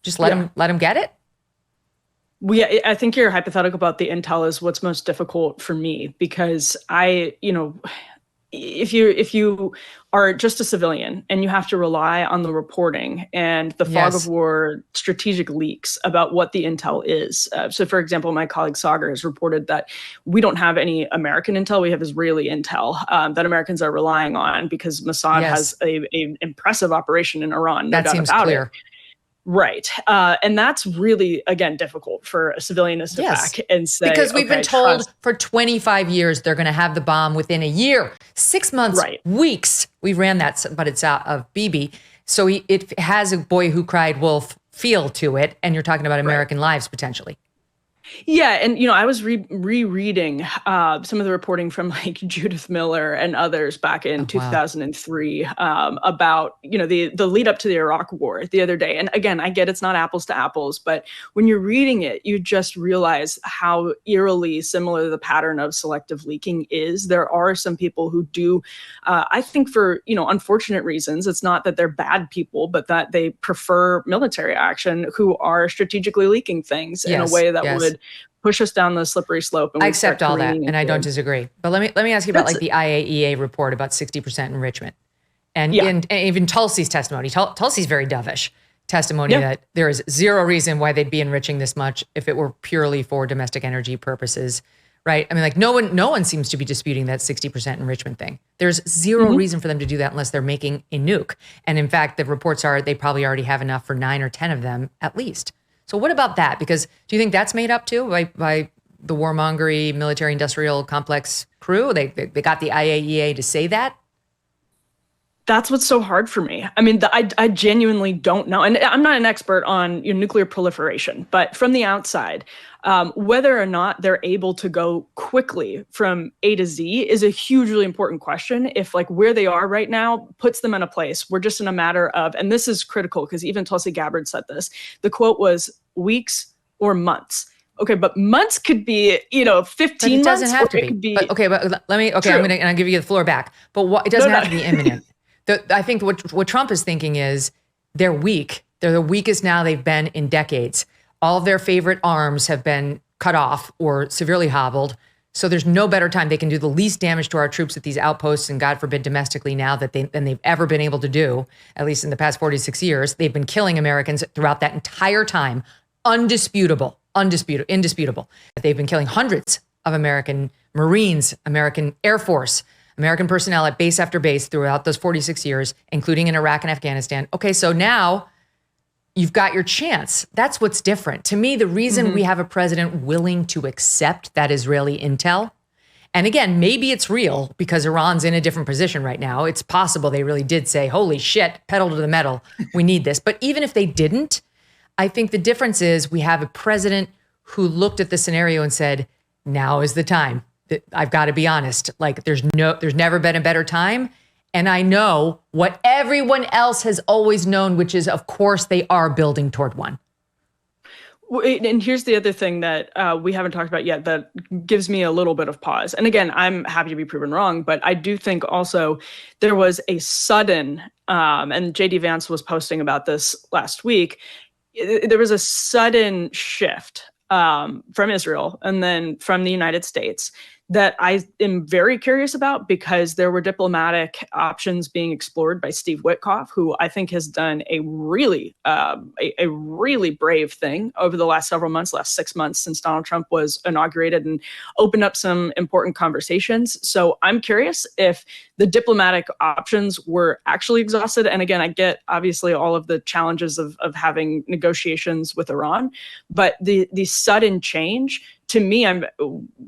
just let him get it?
I think your hypothetical about the intel is what's most difficult for me, because if you are just a civilian and you have to rely on the reporting and the fog of war strategic leaks about what the intel is. So for example, my colleague Sagar has reported that we don't have any American intel. We have Israeli intel that Americans are relying on because Mossad has a impressive operation in Iran. No
that
doubt
seems
about
clear.
It. Right. And that's really, again, difficult for a civilian to sit back and say,
because we've been told for 25 years they're going to have the bomb within a year, 6 months, weeks. We ran that, but it's out of Bibi. So it has a boy who cried wolf feel to it. And you're talking about American lives potentially.
Yeah. And, I was rereading some of the reporting from like Judith Miller and others back in 2003 about, the lead up to the Iraq war the other day. And again, I get it's not apples to apples, but when you're reading it, you just realize how eerily similar the pattern of selective leaking is. There are some people who do, I think for, unfortunate reasons, it's not that they're bad people, but that they prefer military action, who are strategically leaking things in a way that would push us down the slippery slope. And
I accept all that, and I don't disagree. But let me ask you about the IAEA report about 60% enrichment, and even Tulsi's testimony. Tulsi's very dovish testimony that there is zero reason why they'd be enriching this much if it were purely for domestic energy purposes, right? I mean, like no one seems to be disputing that 60% enrichment thing. There's zero reason for them to do that unless they're making a nuke. And in fact, the reports are they probably already have enough for 9 or 10 of them at least. So what about that? Because do you think that's made up too by the warmongery military industrial complex crew? They got the IAEA to say that?
That's what's so hard for me. I mean, I genuinely don't know. And I'm not an expert on nuclear proliferation, but from the outside, whether or not they're able to go quickly from A to Z is a hugely important question. If like where they are right now puts them in a place, we're just in a matter of, and this is critical because even Tulsi Gabbard said this, the quote was weeks or months Okay, but months could be, 15
it doesn't
months.
have to
it
be.
could be.
But let me. Okay,
True.
I'm gonna give you the floor back. But it doesn't have to be imminent. I think what Trump is thinking is they're weak. They're the weakest now they've been in decades. All of their favorite arms have been cut off or severely hobbled. So there's no better time. They can do the least damage to our troops at these outposts, and God forbid domestically now than they've ever been able to do, at least in the past 46 years. They've been killing Americans throughout that entire time. Indisputable. They've been killing hundreds of American Marines, American Air Force, American personnel at base after base throughout those 46 years, including in Iraq and Afghanistan. Okay, so now you've got your chance. That's what's different. To me, the reason we have a president willing to accept that Israeli intel, and again, maybe it's real because Iran's in a different position right now. It's possible they really did say, holy shit, pedal to the metal, we need this. But even if they didn't, I think the difference is we have a president who looked at the scenario and said, now is the time. I've got to be honest. Like there's never been a better time. And I know what everyone else has always known, which is, of course, they are building toward one.
And here's the other thing that we haven't talked about yet that gives me a little bit of pause. And again, I'm happy to be proven wrong, but I do think also there was a sudden, and JD Vance was posting about this last week, there was a sudden shift from Israel and then from the United States that I am very curious about because there were diplomatic options being explored by Steve Witkoff, who I think has done a really brave thing over the last several months, last 6 months since Donald Trump was inaugurated and opened up some important conversations. So I'm curious if the diplomatic options were actually exhausted. And again, I get obviously all of the challenges of having negotiations with Iran, but the sudden change, to me, I'm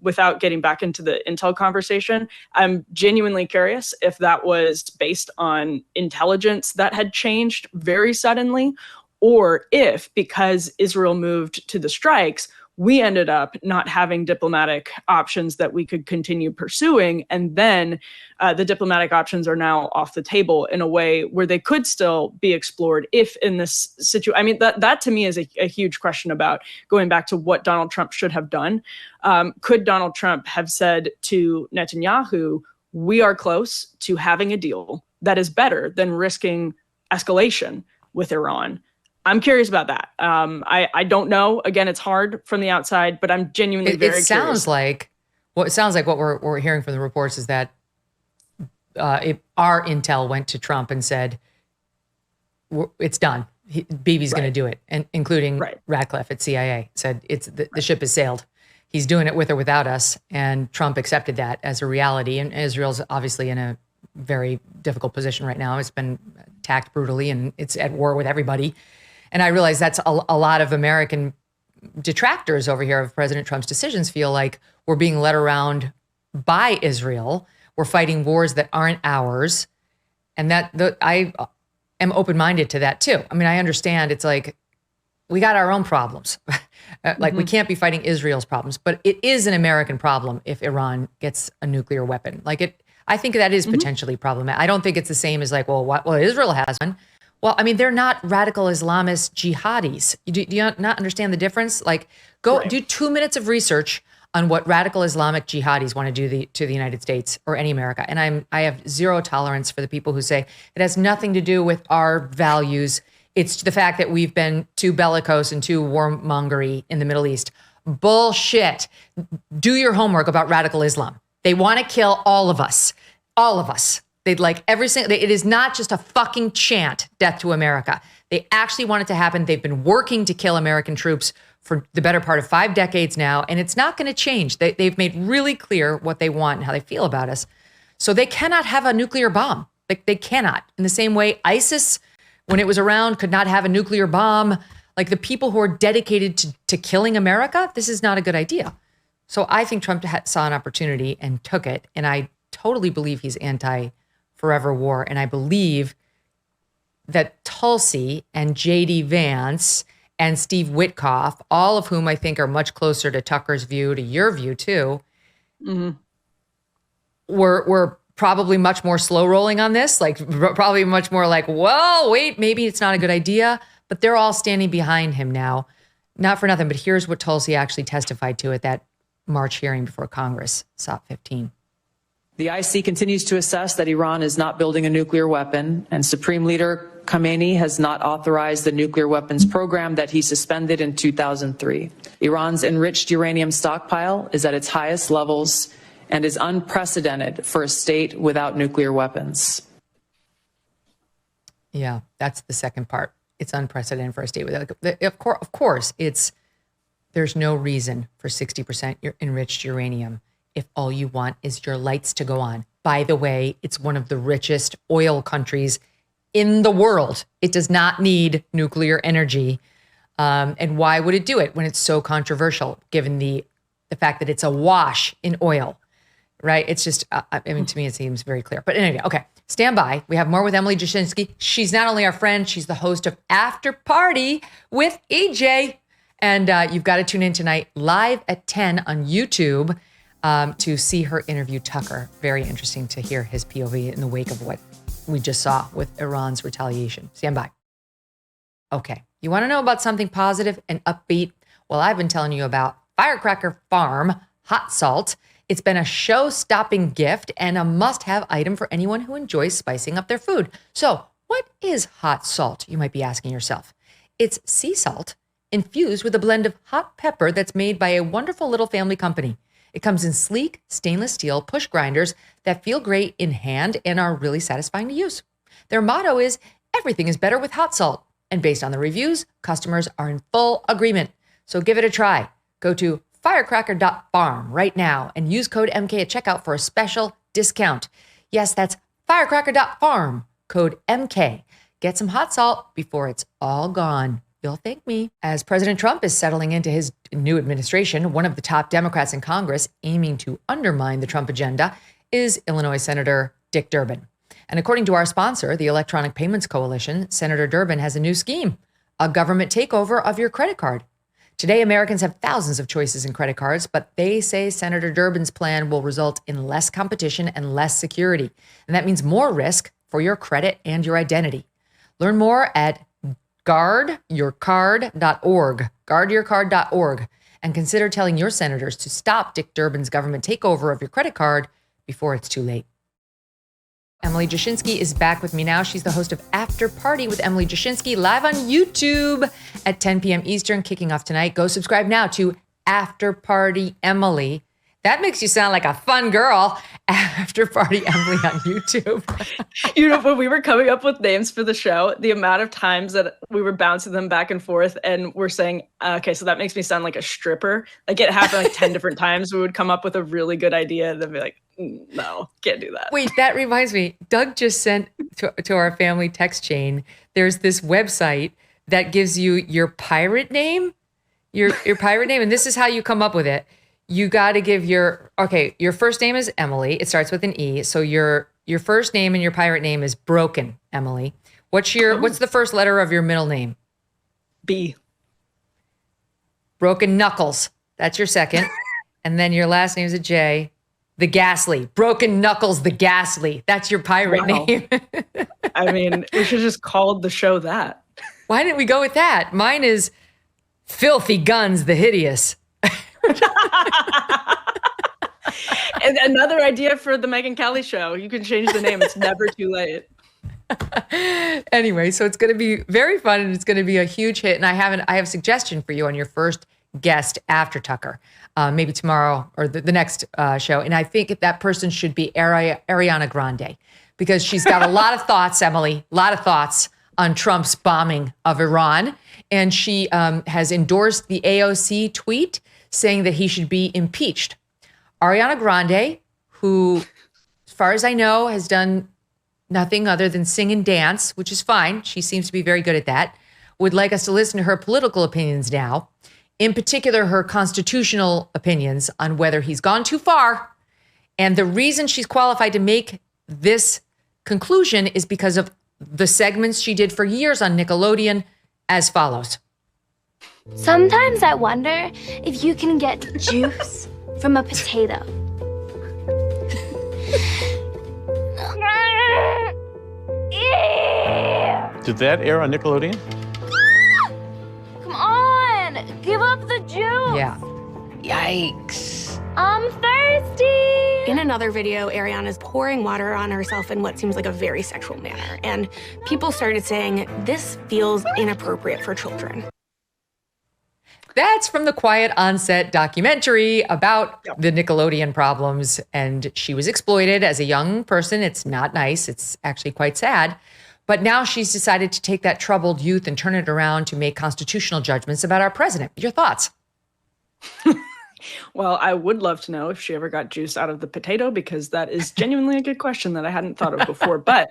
without getting back into the intel conversation, I'm genuinely curious if that was based on intelligence that had changed very suddenly, or if because Israel moved to the strikes, we ended up not having diplomatic options that we could continue pursuing. And then the diplomatic options are now off the table in a way where they could still be explored if in this situation. I mean, that to me is a huge question about going back to what Donald Trump should have done. Could Donald Trump have said to Netanyahu, we are close to having a deal that is better than risking escalation with Iran? I'm curious about that. I don't know. Again, it's hard from the outside, but I'm genuinely very curious.
It sounds like what we're hearing from the reports is that if our intel went to Trump and said, it's done. Bibi's going to do it, and including Ratcliffe at CIA said the ship has sailed. He's doing it with or without us, and Trump accepted that as a reality. And Israel's obviously in a very difficult position right now. It's been attacked brutally, and it's at war with everybody. And I realize that's a lot of American detractors over here of President Trump's decisions feel like we're being led around by Israel. We're fighting wars that aren't ours. And I am open-minded to that too. I mean, I understand it's like, we got our own problems. We can't be fighting Israel's problems, but it is an American problem if Iran gets a nuclear weapon. I think that is potentially problematic. I don't think it's the same as Israel has one. Well, I mean, they're not radical Islamist jihadis. Do you not understand the difference? Do 2 minutes of research on what radical Islamic jihadis want to do to the United States or any America. And I have zero tolerance for the people who say it has nothing to do with our values. It's the fact that we've been too bellicose and too warmongery in the Middle East. Bullshit. Do your homework about radical Islam. They want to kill all of us. All of us. They'd like every single, it is not just a fucking chant, death to America. They actually want it to happen. They've been working to kill American troops for the better part of 5 decades now, and it's not going to change. They've made really clear what they want and how they feel about us. So they cannot have a nuclear bomb. They cannot. In the same way, ISIS, when it was around, could not have a nuclear bomb. The people who are dedicated to killing America, this is not a good idea. So I think Trump saw an opportunity and took it, and I totally believe he's anti-forever war, and I believe that Tulsi and JD Vance and Steve Witkoff, all of whom I think are much closer to Tucker's view, to your view too, were probably much more slow rolling on this, probably much more well, wait, maybe it's not a good idea, but they're all standing behind him now. not for nothing, but here's what Tulsi actually testified to at that March hearing before Congress, SOP 15.
The IC continues to assess that Iran is not building a nuclear weapon, and Supreme Leader Khamenei has not authorized the nuclear weapons program that he suspended in 2003. Iran's enriched uranium stockpile is at its highest levels and is unprecedented for a state without nuclear weapons.
Yeah, that's the second part. It's unprecedented for a state without. Of course, there's no reason for 60% enriched uranium if all you want is your lights to go on. By the way, it's one of the richest oil countries in the world. It does not need nuclear energy. And why would it do it when it's so controversial, given the fact that it's awash in oil, right? It's just, I mean, to me, it seems very clear. But anyway, okay, stand by. We have more with Emily Jashinsky. She's not only our friend, she's the host of After Party with EJ. And you've got to tune in tonight live at 10 on YouTube to see her interview Tucker. Very interesting to hear his POV in the wake of what we just saw with Iran's retaliation. Stand by. Okay, you want to know about something positive and upbeat? Well, I've been telling you about Firecracker Farm hot salt. It's been a show-stopping gift and a must-have item for anyone who enjoys spicing up their food. So, what is hot salt, you might be asking yourself? It's sea salt infused with a blend of hot pepper that's made by a wonderful little family company. It comes in sleek stainless steel push grinders that feel great in hand and are really satisfying to use. Their motto is, everything is better with hot salt. And based on the reviews, customers are in full agreement. So give it a try. Go to firecracker.farm right now and use code MK at checkout for a special discount. Yes, that's firecracker.farm, code MK. Get some hot salt before it's all gone. You'll thank me. As President Trump is settling into his new administration, one of the top Democrats in Congress aiming to undermine the Trump agenda is Illinois Senator Dick Durbin. And according to our sponsor, the Electronic Payments Coalition, Senator Durbin has a new scheme, a government takeover of your credit card. Today, Americans have thousands of choices in credit cards, but they say Senator Durbin's plan will result in less competition and less security. And that means more risk for your credit and your identity. Learn more at guardyourcard.org, guardyourcard.org, and consider telling your senators to stop Dick Durbin's government takeover of your credit card before it's too late. Emily Jashinsky is back with me now. She's the host of After Party with Emily Jashinsky, live on YouTube at 10 p.m. Eastern, kicking off tonight. Go subscribe now to After Party Emily. That makes you sound like a fun girl. After Party Emily on YouTube.
You know, when we were coming up with names for the show, the amount of times that we were bouncing them back and forth and we're saying, okay, so that makes me sound like a stripper. Like it happened like 10 different times. We would come up with a really good idea and then be like, no, can't do that.
Wait, that reminds me. Doug just sent to our family text chain, there's this website that gives you your pirate name, your pirate name. And this is how you come up with it. You got to give your first name is Emily. It starts with an E. So your first name and your pirate name is Broken Emily. What's the first letter of your middle name?
B.
Broken Knuckles. That's your second. And then your last name is a J. The Ghastly. Broken Knuckles the Ghastly. That's your pirate name.
I mean, we should just call the show that.
Why didn't we go with that? Mine is Filthy Guns the Hideous.
And another idea for the Megyn Kelly Show. You can change the name. It's never too late.
Anyway, so it's going to be very fun and it's going to be a huge hit. And I have a suggestion for you on your first guest after Tucker, maybe tomorrow or the next show. And I think that person should be Ariana Grande because she's got a lot of thoughts, Emily, a lot of thoughts on Trump's bombing of Iran. And she has endorsed the AOC tweet saying that he should be impeached. Ariana Grande, who, as far as I know, has done nothing other than sing and dance, which is fine. She seems to be very good at that, would like us to listen to her political opinions now, in particular, her constitutional opinions on whether he's gone too far. And the reason she's qualified to make this conclusion is because of the segments she did for years on Nickelodeon as follows.
Sometimes I wonder if you can get juice from a potato.
Did that air on Nickelodeon?
Come on, get juice.
Yeah. Yikes.
I'm thirsty.
In another video, Ariana's pouring water on herself in what seems like a very sexual manner. And people started saying, this feels inappropriate for children.
That's from the Quiet Onset documentary about the Nickelodeon problems. And she was exploited as a young person. It's not nice. It's actually quite sad. But now she's decided to take that troubled youth and turn it around to make constitutional judgments about our president. Your thoughts?
Well, I would love to know if she ever got juice out of the potato, because that is genuinely a good question that I hadn't thought of before. But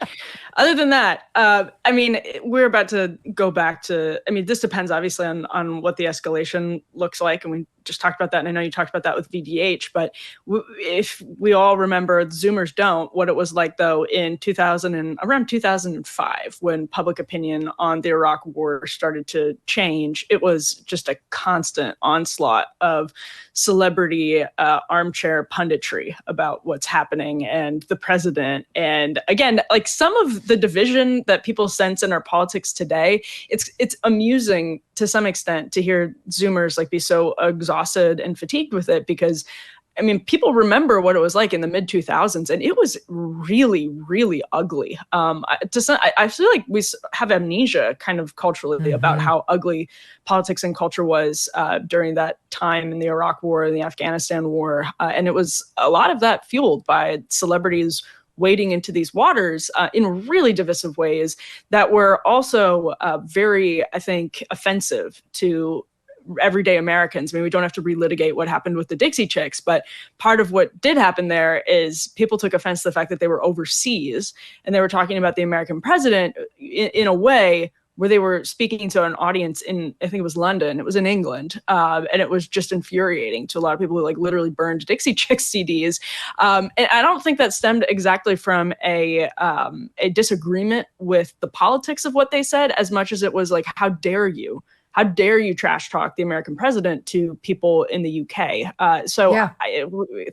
other than that, I mean, we're about to go back to, I mean, this depends obviously on what the escalation looks like. And we just talked about that. And I know you talked about that with VDH, but if we all remember, the Zoomers don't, what it was like though in around 2005, when public opinion on the Iraq war started to change, it was just a constant onslaught of celebrity armchair punditry about what's happening and the president. And again, like some of the division that people sense in our politics today, it's amusing to some extent to hear Zoomers like be so exhausted and fatigued with it, because I mean, people remember what it was like in the mid 2000s, and it was really, really ugly. I feel like we have amnesia kind of culturally about how ugly politics and culture was during that time in the Iraq War and the Afghanistan War. And it was a lot of that fueled by celebrities wading into these waters in really divisive ways that were also very, I think, offensive to everyday Americans. I mean, we don't have to relitigate what happened with the Dixie Chicks, but part of what did happen there is people took offense to the fact that they were overseas and they were talking about the American president in a way where they were speaking to an audience in, I think it was London, it was in England, and it was just infuriating to a lot of people who like literally burned Dixie Chicks CDs. And I don't think that stemmed exactly from a disagreement with the politics of what they said, as much as it was like, how dare you? How dare you trash talk the American president to people in the UK?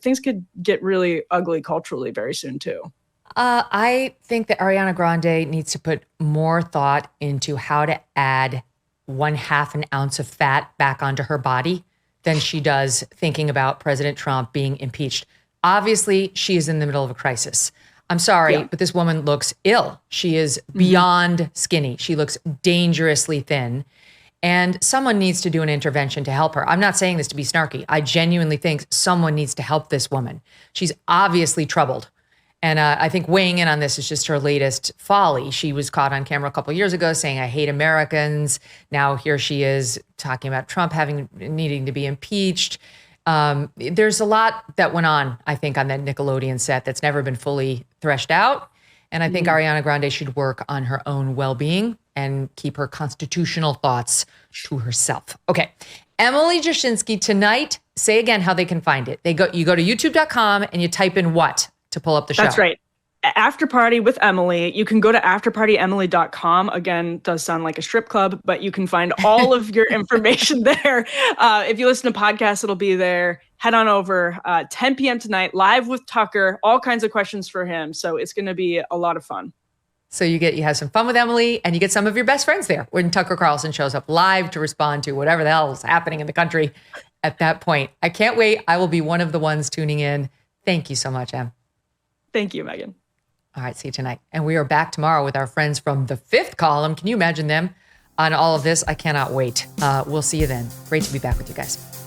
Things could get really ugly culturally very soon too.
I think that Ariana Grande needs to put more thought into how to add 1/2 an ounce of fat back onto her body than she does thinking about President Trump being impeached. Obviously, she is in the middle of a crisis. I'm sorry, but this woman looks ill. She is beyond skinny. She looks dangerously thin. And someone needs to do an intervention to help her. I'm not saying this to be snarky. I genuinely think someone needs to help this woman. She's obviously troubled. And I think weighing in on this is just her latest folly. She was caught on camera a couple of years ago saying, I hate Americans. Now here she is talking about Trump needing to be impeached. There's a lot that went on, I think, on that Nickelodeon set that's never been fully threshed out. And I think Ariana Grande should work on her own well-being and keep her constitutional thoughts to herself. Okay. Emily Jashinsky tonight. Say again how they can find it. You go to youtube.com and you type in what to pull up the show.
That's right. After Party with Emily. You can go to afterpartyemily.com. Again, does sound like a strip club, but you can find all of your information there. If you listen to podcasts, it'll be there. Head on over 10 p.m. tonight, live with Tucker, all kinds of questions for him. So it's going to be a lot of fun.
So you have some fun with Emily and you get some of your best friends there when Tucker Carlson shows up live to respond to whatever the hell is happening in the country at that point. I can't wait. I will be one of the ones tuning in. Thank you so much, Em.
Thank you, Megyn.
All right, see you tonight. And we are back tomorrow with our friends from the Fifth Column. Can you imagine them on all of this? I cannot wait. We'll see you then. Great to be back with you guys.